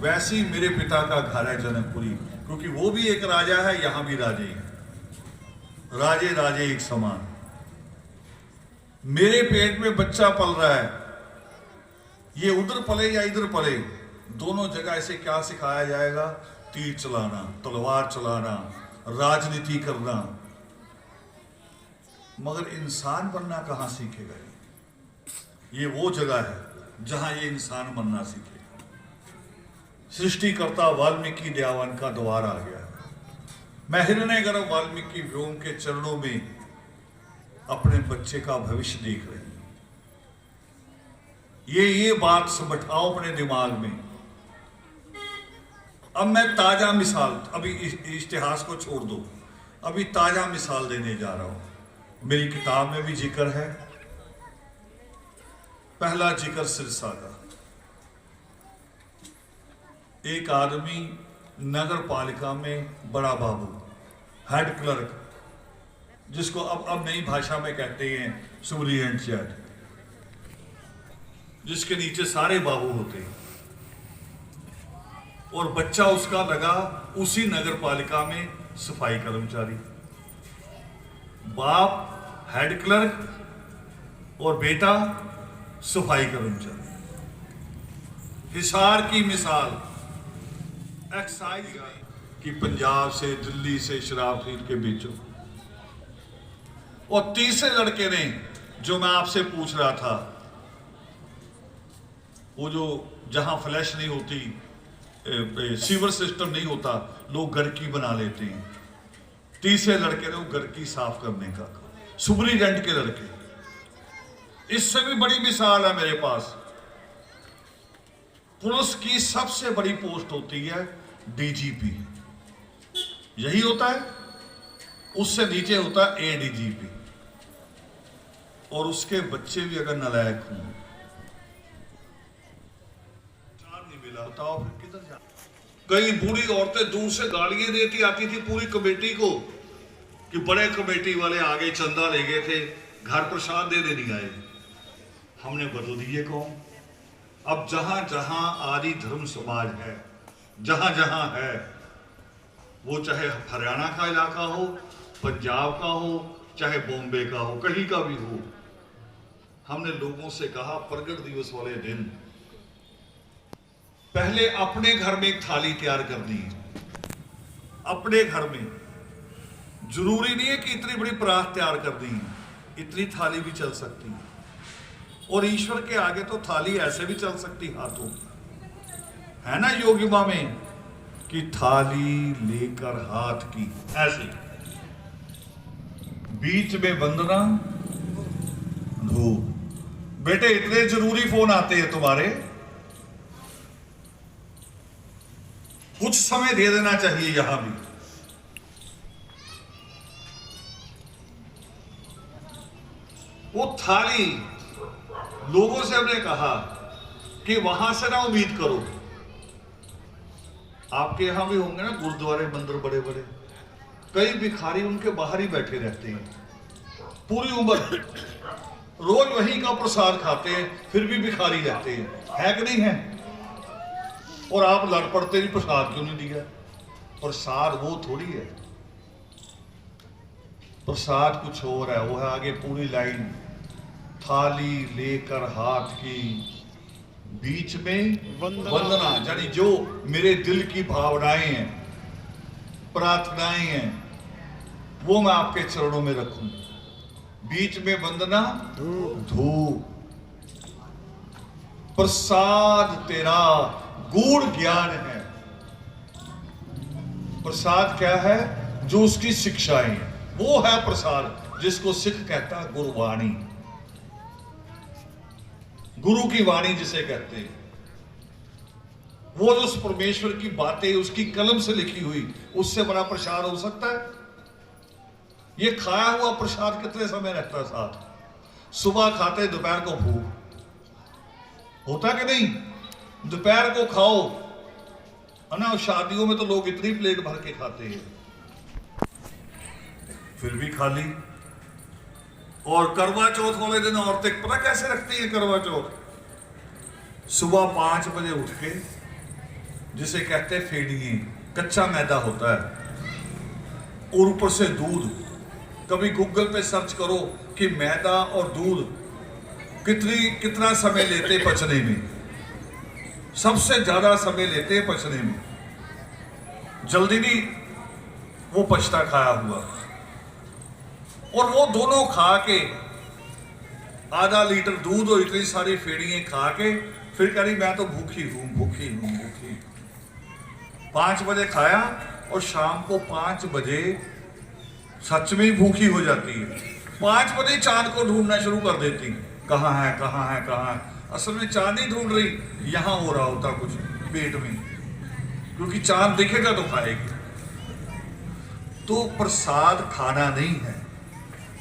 वैसी मेरे पिता का घर है जनकपुरी, क्योंकि वो भी एक राजा है, यहां भी राजे हैं, राजे राजे एक समान। मेरे पेट में बच्चा पल रहा है, ये उधर पले या इधर पले, दोनों जगह ऐसे क्या सिखाया जाएगा? तीर चलाना, तलवार चलाना, राजनीति करना। मगर इंसान बनना कहां सीखेगा? ये वो जगह है जहां ये इंसान बनना सीखेगा। सृष्टिकर्ता वाल्मीकि दयावान का द्वार आ गया। मैं हिरण्यगर्भ वाल्मीकि व्योम के चरणों में अपने बच्चे का भविष्य देख रही हूं। ये बात समझाओ अपने दिमाग में। अब मैं ताजा मिसाल, अभी इतिहास को छोड़ दो, अभी ताजा मिसाल देने जा रहा हूं। मेरी किताब में भी जिक्र है। पहला जिक्र सिरसा का। एक आदमी नगर पालिका में बड़ा बाबू, हेड क्लर्क, जिसको अब नई भाषा में कहते हैं सुपरिटेंडेंट, जिसके नीचे सारे बाबू होते हैं, और बच्चा उसका लगा उसी नगर पालिका में सफाई कर्मचारी। बाप हेड क्लर्क और बेटा सफाई कर्मचारी। हिसार की मिसाल, एक्साइज कि पंजाब से दिल्ली से शराब खरीद के बेचो। और तीसरे लड़के ने, जो मैं आपसे पूछ रहा था, वो जो जहां फ्लैश नहीं होती, सीवर सिस्टम नहीं होता, लोग गड़की बना लेते हैं। तीसरे लड़के ने वो गड़की साफ करने का, सुपरिटेंडेंट के लड़के। इससे भी बड़ी मिसाल है मेरे पास। पुलिस की सबसे बड़ी पोस्ट होती है डीजीपी, यही होता है। उससे नीचे होता है एडीजीपी, और उसके बच्चे भी अगर नालायक हों, नहीं मिला, बताओ फिर किधर जा? कई बूढ़ी औरतें दूर से गालियां देती आती थी पूरी कमेटी को कि बड़े कमेटी वाले आगे चंदा ले गए थे, घर प्रसाद देने नहीं आए। हमने बदल दिए कौन? अब जहां जहां आदि धर्म समाज है, जहां जहां है, वो चाहे हरियाणा का इलाका हो, पंजाब का हो, चाहे बॉम्बे का हो, कहीं का भी हो, हमने लोगों से कहा प्रगट दिवस वाले दिन पहले अपने घर में एक थाली तैयार करनी है। अपने घर में जरूरी नहीं है कि इतनी बड़ी परात तैयार करनी है, इतनी थाली भी चल सकती है। और ईश्वर के आगे तो थाली ऐसे भी चल सकती हाथों, है ना योगिमा में कि थाली लेकर हाथ की ऐसे, बीच में वंदना धो। बेटे इतने जरूरी फोन आते हैं तुम्हारे, कुछ समय दे देना चाहिए यहां भी। वो थाली लोगों से हमने कहा कि वहां से ना उम्मीद करो। आपके यहां भी होंगे ना गुरुद्वारे मंदिर बड़े बड़े, कई भिखारी उनके बाहर ही बैठे रहते हैं पूरी उम्र, रोज वहीं का प्रसाद खाते हैं, फिर भी भिखारी रहते हैं, है कि नहीं है? और आप लड़ पड़ते नहीं, प्रसाद क्यों नहीं दिया? प्रसाद वो थोड़ी है, प्रसाद कुछ और है। वो है आगे पूरी लाइन, थाली लेकर हाथ की, बीच में वंदना, यानी जो मेरे दिल की भावनाएं हैं, प्रार्थनाएं हैं, वो मैं आपके चरणों में रखूं। बीच में वंदना धूप। प्रसाद तेरा गूढ़ ज्ञान है। प्रसाद क्या है? जो उसकी शिक्षाएं हैं, वो है प्रसाद, जिसको सिख कहता है गुरबाणी। गुरु की वाणी जिसे कहते हैं, वो जो उस परमेश्वर की बातें उसकी कलम से लिखी हुई, उससे बड़ा प्रसाद हो सकता है? ये खाया हुआ प्रसाद कितने समय रहता है साथ? सुबह खाते, दोपहर को भूख होता कि नहीं? दोपहर को खाओ, है ना। शादियों में तो लोग इतनी प्लेट भर के खाते हैं, फिर भी खाली। और करवा चौथ वाले दिन औरतें पता कैसे रखती है करवा चौथ? सुबह 5 बजे उठ के, जिसे कहते हैं फेड़िए, कच्चा मैदा होता है और ऊपर से दूध। कभी गूगल पे सर्च करो कि मैदा और दूध कितना समय लेते पचने में। सबसे ज्यादा समय लेते पचने में, जल्दी नहीं वो पचता खाया हुआ। और वो दोनों खा के, आधा लीटर दूध और इतनी सारी फेड़ियां खा के, फिर कह रही मैं तो भूखी हूं, भूखी हूं, भूखी। 5 बजे खाया और शाम को 5 बजे सच में ही भूखी हो जाती है। 5 बजे चांद को ढूंढना शुरू कर देती, कहाँ है, कहाँ है, कहाँ है। असल में चांद नहीं ढूंढ रही, यहां हो रहा होता कुछ पेट में, क्योंकि चांद दिखेगा तो खाएगी। तो प्रसाद खाना नहीं है,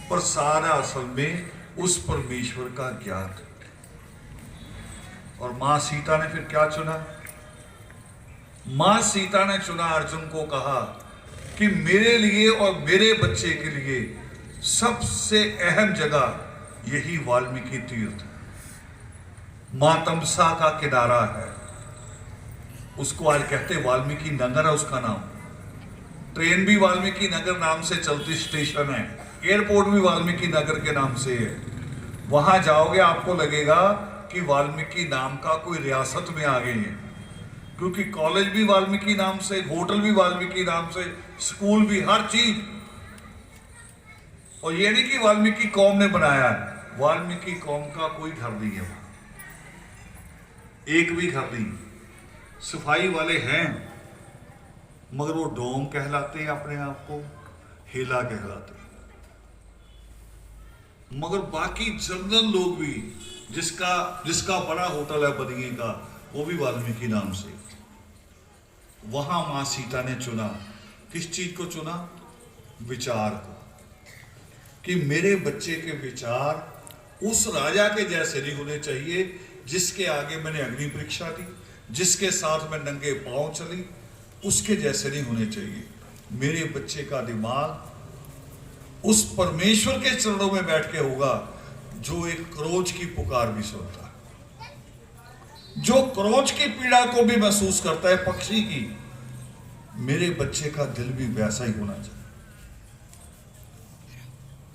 प्रसाद असल में उस परमेश्वर का ज्ञान। और मां सीता ने फिर क्या चुना? मां सीता ने चुना, अर्जुन को कहा कि मेरे लिए और मेरे बच्चे के लिए सबसे अहम जगह यही वाल्मीकि तीर्थ, मां तमसा का किनारा है। उसको आज कहते वाल्मीकि नगर है उसका नाम। ट्रेन भी वाल्मीकि नगर नाम से चलती स्टेशन है, एयरपोर्ट भी वाल्मीकि नगर के नाम से है। वहां जाओगे आपको लगेगा कि वाल्मीकि नाम का कोई रियासत में आ गए हैं, क्योंकि कॉलेज भी वाल्मीकि नाम से, होटल भी वाल्मीकि नाम से, स्कूल भी, हर चीज। और ये नहीं कि वाल्मीकि कौम ने बनाया है, वाल्मीकि कौम का कोई घर नहीं है वहां, एक भी घर नहीं। सफाई वाले हैं मगर वो डोम कहलाते हैं, अपने आप को हेला कहलाते हैं। मगर बाकी जनरल लोग भी, जिसका बड़ा होटल है बदिये का, वो भी वाल्मीकि नाम से। वहां मां सीता ने चुना, किस चीज को चुना? विचार को, कि मेरे बच्चे के विचार उस राजा के जैसे नहीं होने चाहिए जिसके आगे मैंने अग्नि परीक्षा दी, जिसके साथ मैं नंगे पांव चली, उसके जैसे नहीं होने चाहिए। मेरे बच्चे का दिमाग उस परमेश्वर के चरणों में बैठ के होगा जो एक क्रोध की पुकार भी सुनता है, जो क्रोध की पीड़ा को भी महसूस करता है, पक्षी की। मेरे बच्चे का दिल भी वैसा ही होना चाहिए।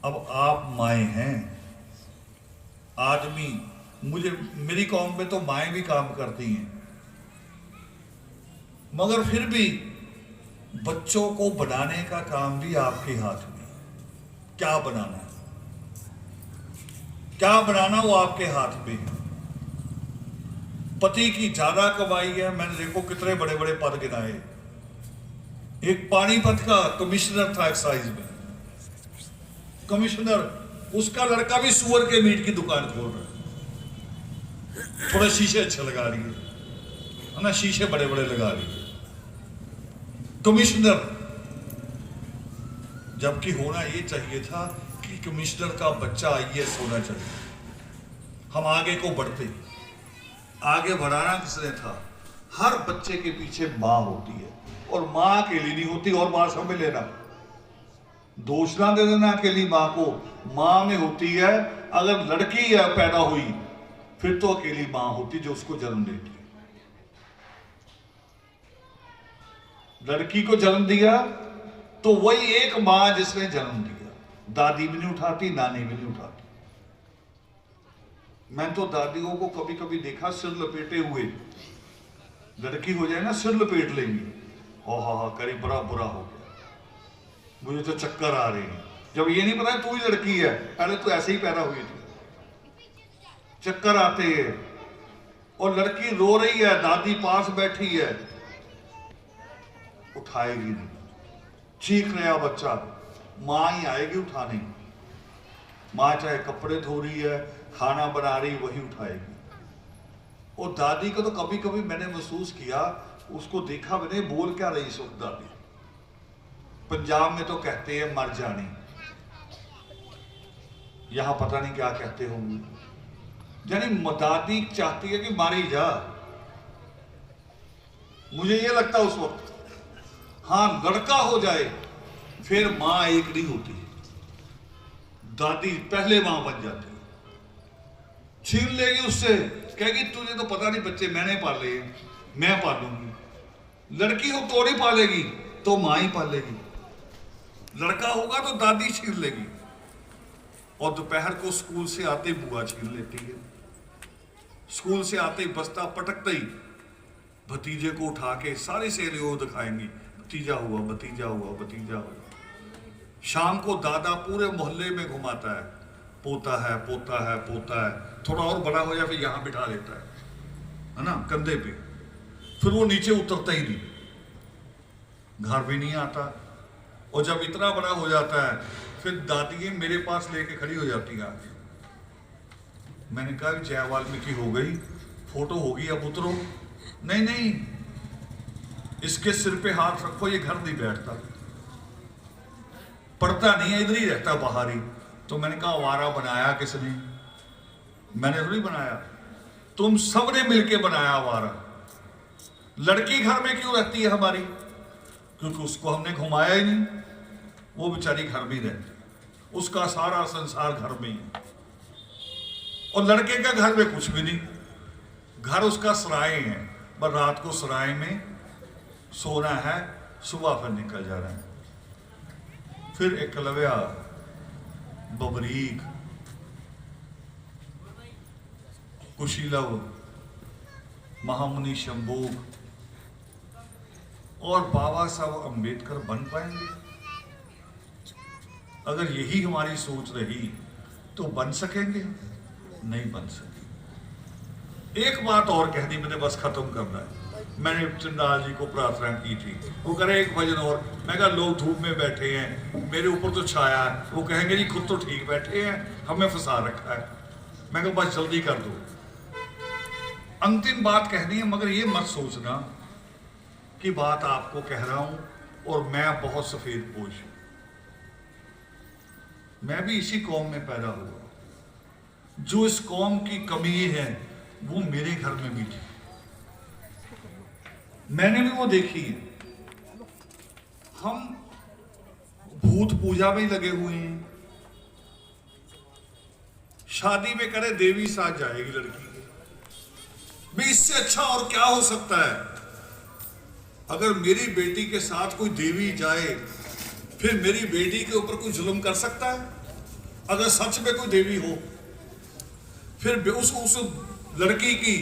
अब आप माए हैं, आदमी, मेरी कौम में तो माएं भी काम करती हैं, मगर फिर भी बच्चों को बनाने का काम भी आपके हाथ में। क्या बनाना है, क्या बनाना, वो आपके हाथ में है। पति की ज्यादा कमाई है, मैंने देखो कितने बड़े बड़े पद गिनाए। एक पानीपत का कमिश्नर था एक्साइज में, कमिश्नर, उसका लड़का भी सुअर के मीट की दुकान खोल रहा है। थोड़े शीशे अच्छे लगा लिए, है ना, शीशे बड़े बड़े लगा लिए। कमिश्नर, जबकि होना ये चाहिए था कि कमिश्नर का बच्चा आईएएस होना चाहिए। हम आगे को बढ़ते, आगे बढ़ाना किसने था? हर बच्चे के पीछे मां होती है, और मां अकेली नहीं होती। और मां समझ लेना, दोष ना दे देना अकेली मां को। मां में होती है, अगर लड़की है पैदा हुई फिर तो अकेली मां होती जो उसको जन्म देती है। लड़की को जन्म दिया तो वही एक मां जिसने जन्म दिया। दादी भी नहीं उठाती, नानी भी नहीं उठाती। मैं तो दादियों को कभी कभी देखा सिर लपेटे हुए, लड़की हो जाए ना सिर लपेट लेंगी, हा करी बड़ा बुरा हो गया, मुझे तो चक्कर आ रहे हैं। जब ये नहीं पता तू ही लड़की है, पहले तो ऐसे ही पैदा हुई थी, चक्कर आते हैं। और लड़की रो रही है, दादी पास बैठी है, उठाएगी नहीं, चीख रहा बच्चा, मां ही आएगी उठाने। मां चाहे कपड़े धो रही है, खाना बना रही, वही उठाएगी। और दादी को तो कभी कभी मैंने महसूस किया, उसको देखा मैंने, बोल क्या रही इस वक्त दादी। पंजाब में तो कहते हैं मर जानी, यहां पता नहीं क्या कहते होंगे। यानी दादी चाहती है कि मारी जा। मुझे ये लगता उस वक्त, हाँ लड़का हो जाए फिर मां एक नहीं होती, दादी पहले मां बन जाती, छीन लेगी उससे, कहेगी तुझे तो पता नहीं बच्चे मैंने पाले हैं, मैं पालूंगी। लड़की हो तो नहीं पालेगी तो मां ही पालेगी, लड़का होगा तो दादी छीन लेगी। और दोपहर को स्कूल से आते बुआ छीन लेती है, स्कूल से आते ही बस्ता पटकते ही भतीजे को उठा के सारी सहेलियों को दिखाएंगी, भतीजा हुआ भतीजा हुआ भतीजा हुआ। शाम को दादा पूरे मोहल्ले में घुमाता है, पोता है पोता है पोता है, थोड़ा और बड़ा हो जाए फिर यहां बिठा लेता है ना कंधे पे, फिर वो नीचे उतरता ही नहीं, घर भी नहीं आता। और जब इतना बड़ा हो जाता है फिर दादी मेरे पास लेके खड़ी हो जाती है आगे। मैंने कहा जय वाल्मीकि हो गई, फोटो होगी अब उतरो। नहीं नहीं, इसके सिर पे हाथ रखो, ये घर नहीं बैठता, पढ़ता नहीं है, इधर ही रहता बाहर ही। तो मैंने कहा आवारा बनाया किसने? मैंने थोड़ी बनाया, तुम सबने मिलके बनाया आवारा। लड़की घर में क्यों रहती है हमारी? क्योंकि उसको हमने घुमाया ही नहीं, वो बेचारी घर में रहती, उसका सारा संसार घर में ही। और लड़के का घर में कुछ भी नहीं, घर उसका सराय है, पर रात को सराय में सोना है, सुबह फिर निकल जा रहा है। फिर एकलव्या, बबरीक, कुशीलव, महामुनि शंभूक और बाबा साहब अंबेडकर बन पाएंगे? अगर यही हमारी सोच रही तो बन सकेंगे? नहीं बन सके। एक बात और कह दी मैंने, बस खत्म करना है। मैंने चंडाल जी को प्रार्थना की थी, वो कह रहे एक भजन और। मैं कहा लोग धूप में बैठे हैं, मेरे ऊपर तो छाया है, वो कहेंगे जी खुद तो ठीक बैठे हैं, हमें फंसा रखा है। मैं कहा बस जल्दी कर दो, अंतिम बात कहनी है। मगर ये मत सोचना कि बात आपको कह रहा हूं और मैं बहुत सफेद पोश हूं। मैं भी इसी कौम में पैदा हुआ, जो इस कौम की कमी है वो मेरे घर में भी थी, मैंने भी वो देखी है। हम भूत पूजा में लगे हुए हैं, शादी में करे देवी साथ जाएगी लड़की के, भी इससे अच्छा और क्या हो सकता है? अगर मेरी बेटी के साथ कोई देवी जाए फिर मेरी बेटी के ऊपर कोई जुल्म कर सकता है? अगर सच में कोई देवी हो फिर उस लड़की की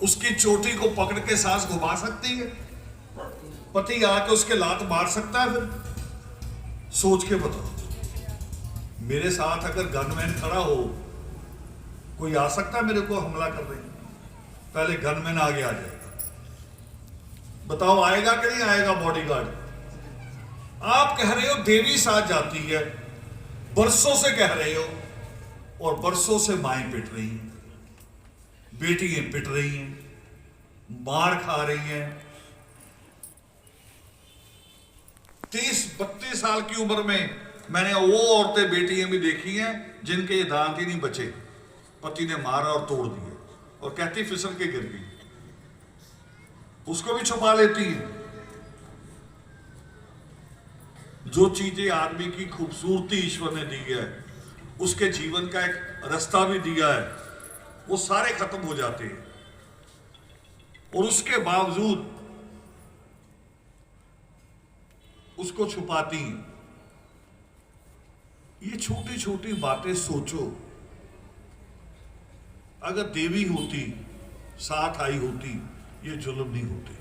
उसकी चोटी को पकड़ के सांस घुमा सकती है? पति आके उसके लात मार सकता है? फिर सोच के बताओ। मेरे साथ अगर गनमैन खड़ा हो, कोई आ सकता है मेरे को हमला करने? पहले गनमैन आगे आ जाएगा, बताओ आएगा कि नहीं आएगा बॉडीगार्ड? आप कह रहे हो देवी साथ जाती है, बरसों से कह रहे हो, और बरसों से माएं पिट रही हैं, बेटियां पिट रही हैं, मार खा रही हैं। 30-32 साल की उम्र में मैंने वो औरतें बेटियां भी देखी हैं जिनके ये दांत ही नहीं बचे, पति ने मारा और तोड़ दिए, और कहती फिसल के गिर गई, उसको भी छुपा लेती है। जो चीजें आदमी की खूबसूरती ईश्वर ने दी है, उसके जीवन का एक रास्ता भी दिया है, वो सारे खत्म हो जाते हैं। और उसके बावजूद उसको छुपाती हैं। ये छोटी छोटी बातें सोचो, अगर देवी होती, साथ आई होती, ये जुल्म नहीं होते।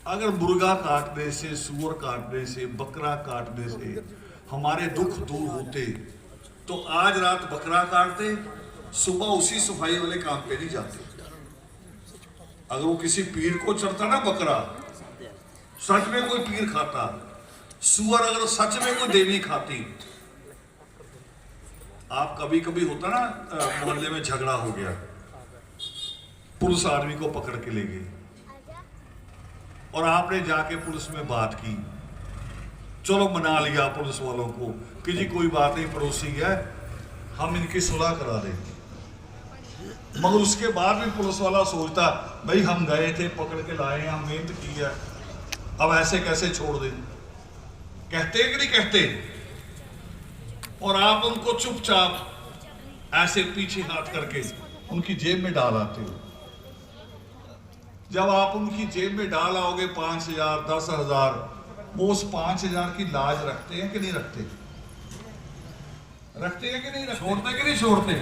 अगर मुर्गा काटने से, सूअर काटने से, बकरा काटने से हमारे दुख दूर होते तो आज रात बकरा काटते, सुबह उसी सफाई वाले काम पे नहीं जाते। अगर वो किसी पीर को चढ़ता ना बकरा, सच में कोई पीर खाता, सूअर अगर सच में कोई देवी खाती। आप कभी कभी होता ना मोहल्ले में झगड़ा हो गया, पुलिस आदमी को पकड़ के ले गई और आपने जाके पुलिस में बात की, चलो मना लिया पुलिस वालों को कि जी कोई बात नहीं, पड़ोसी है, हम इनकी सुलह करा देंगे। मगर उसके बाद भी पुलिस वाला सोचता भाई हम गए थे, पकड़ के लाए हैं, हम मेहनत की है, अब ऐसे कैसे छोड़ दें? कहते कि नहीं कहते? और आप उनको चुपचाप ऐसे पीछे हाथ करके उनकी जेब में डाल आते हो। जब आप उनकी जेब में डाल आओगे 5,000 10,000, वो उस 5,000 की लाज रखते हैं कि नहीं रखते? रखते हैं कि नहीं रखते? छोड़ते कि नहीं छोड़ते?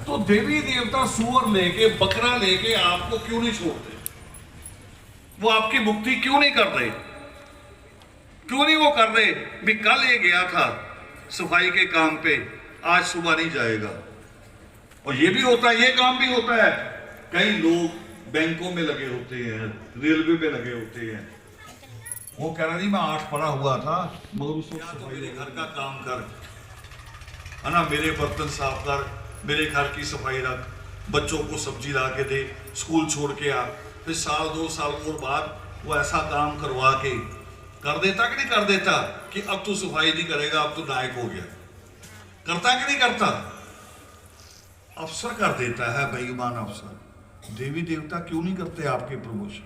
तो देवी देवता सूअर लेके, बकरा लेके आपको क्यों नहीं छोड़ते? वो आपकी मुक्ति क्यों नहीं कर रहे? क्यों नहीं वो कर रहे? भी कल ये गया था सफाई के काम पे, आज सुबह नहीं जाएगा। और ये भी होता है, ये काम भी होता है। कई लोग बैंकों में लगे होते हैं, रेलवे में लगे होते हैं, वो कह रहा नहीं मैं 8 पढ़ा हुआ था, मगर उस वक्त तो मेरे घर का काम कर, है ना, मेरे बर्तन साफ कर, मेरे घर की सफाई रख, बच्चों को सब्जी ला के दे, स्कूल छोड़ के आ। फिर 1-2 साल और बाद वो ऐसा काम करवा के कर देता कि नहीं कर देता कि अब तू सफाई नहीं करेगा, अब तू नायक हो गया। करता कि नहीं करता? अफसर कर देता है, बेईमान अफसर। देवी देवता क्यों नहीं करते आपके प्रमोशन?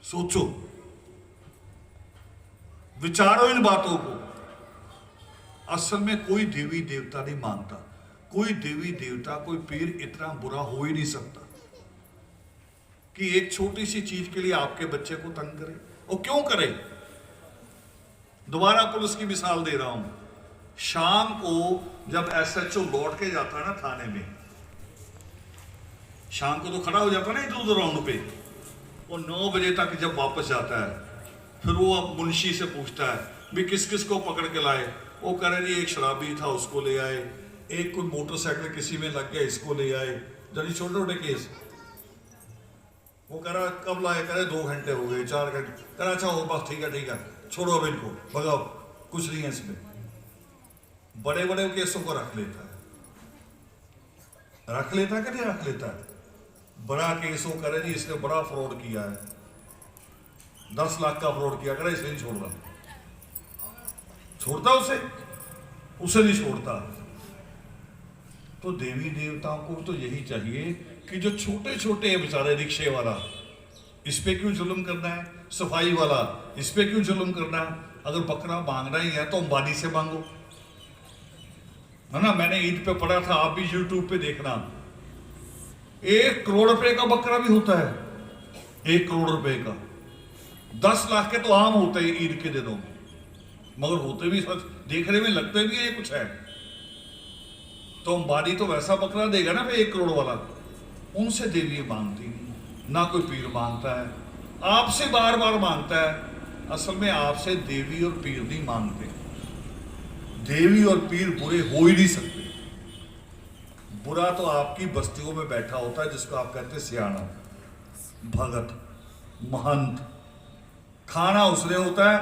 सोचो, विचारो इन बातों को। असल में कोई देवी देवता नहीं मानता, कोई देवी देवता, कोई पीर इतना बुरा हो ही नहीं सकता कि एक छोटी सी चीज के लिए आपके बच्चे को तंग करे। और क्यों करे? दोबारा पुलिस की मिसाल दे रहा हूं। शाम को जब एसएचओ लौट के जाता है ना थाने में, शाम को तो खड़ा हो जाता है ना इधर उधर राउंड पे, और 9 बजे तक जब वापस जाता है, फिर वो अब मुंशी से पूछता है भी किस किस को पकड़ के लाए? वो कह रहे जी एक शराबी था उसको ले आए, एक कोई मोटरसाइकिल किसी में लग गया इसको ले आए, जल्दी छोटे छोटे केस। वो कह रहा कब लाए? कह रहे 2 घंटे हो गए, 4 घंटे। कह रहा अच्छा हो बस ठीक है, छोड़ो अब इनको, भगाओ, कुछ नहीं है इसमें। बड़े बड़े केसों को रख लेता है, रख लेता है कि नहीं रख लेता है? बड़ा केस वो करे जी इसने बड़ा फ्रॉड किया है, 10 लाख का फ्रॉड किया, करे इसे नहीं छोड़ रहा, छोड़ता उसे नहीं छोड़ता। तो देवी देवताओं को तो यही चाहिए कि जो छोटे छोटे हैं बेचारे, रिक्शे वाला इस पे क्यों जुल्म करना है, सफाई वाला इस पे क्यों जुल्म करना है? अगर बकरा मांगना ही है तो अंबानी से मांगो, है ना। मैंने ईद पे पढ़ा था, आप भी यूट्यूब पे देखना, 1 करोड़ रुपए का बकरा भी होता है, 1 करोड़ रुपए का। 10 लाख के तो आम होते हैं ईद के दिनों में, मगर होते भी सच, देखने में लगते भी ये कुछ है। तो अंबानी तो वैसा बकरा देगा ना भाई 1 करोड़ वाला। उनसे देवी मांगती नहीं, ना कोई पीर मांगता है, आपसे बार बार मांगता है। असल में आपसे देवी और पीर नहीं मांगते, देवी और पीर बुरे हो ही नहीं सकते। बुरा तो आपकी बस्तियों में बैठा होता है जिसको आप कहते हैं सियाना, भगत, महंत। खाना उसने होता है।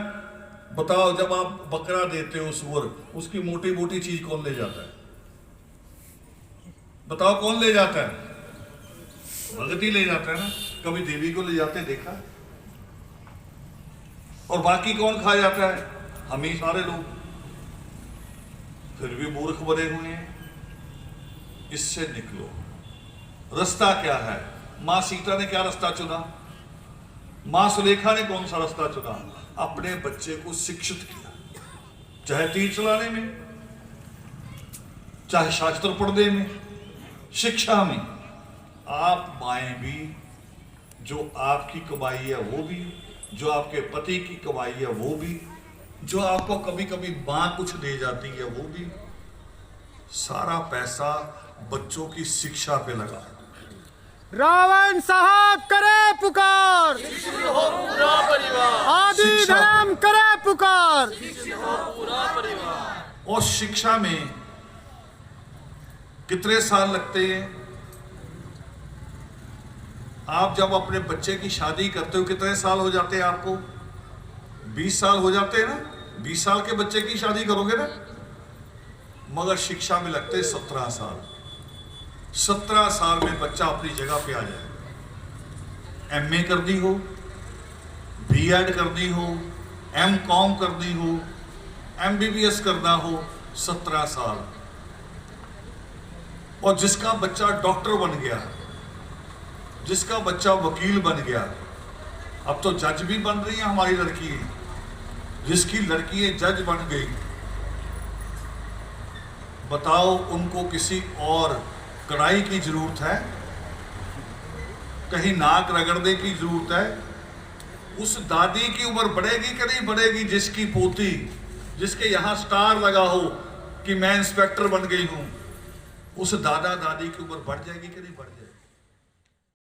बताओ जब आप बकरा देते हो सूअर, उसकी मोटी मोटी चीज कौन ले जाता है? बताओ कौन ले जाता है? भगत ही ले जाता है ना। कभी देवी को ले जाते देखा? और बाकी कौन खा जाता है? हम ही सारे लोग। फिर भी मूर्ख बने हुए हैं। इससे निकलो। रास्ता क्या है? मां सीता ने क्या रास्ता चुना? मां सुलेखा ने कौन सा रास्ता चुना? अपने बच्चे को शिक्षित किया, चाहे तीर चलाने में, चाहे शास्त्र पढ़ने में, शिक्षा में। आप माएँ भी, जो आपकी कमाई है वो भी, जो आपके पति की कमाई है वो भी, जो आपको कभी कभी मां कुछ दे जाती है वो भी, सारा पैसा बच्चों की शिक्षा पे लगा। रावण साहब करे पुकार, आदि धर्म करे पुकार। और शिक्षा में कितने साल लगते हैं? आप जब अपने बच्चे की शादी करते हो कितने साल हो जाते हैं आपको? 20 साल हो जाते हैं ना। 20 साल के बच्चे की शादी करोगे ना, मगर शिक्षा में लगते हैं 17 साल। 17 साल में बच्चा अपनी जगह पे आ जाए। MA करनी हो, B.Ed करनी हो, M.Com करनी हो, MBBS करना हो, 17 साल। और जिसका बच्चा डॉक्टर बन गया, जिसका बच्चा वकील बन गया, अब तो जज भी बन रही है हमारी लड़की, जिसकी लड़की जज बन गई, बताओ उनको किसी और कढ़ाई की जरूरत है? कहीं नाक रगड़ने की जरूरत है? उस दादी की उम्र बढ़ेगी कि नहीं बढ़ेगी जिसकी पोती, जिसके यहां स्टार लगा हो कि मैं इंस्पेक्टर बन गई हूं, उस दादा दादी की उम्र बढ़ जाएगी कि नहीं बढ़ जाएगी?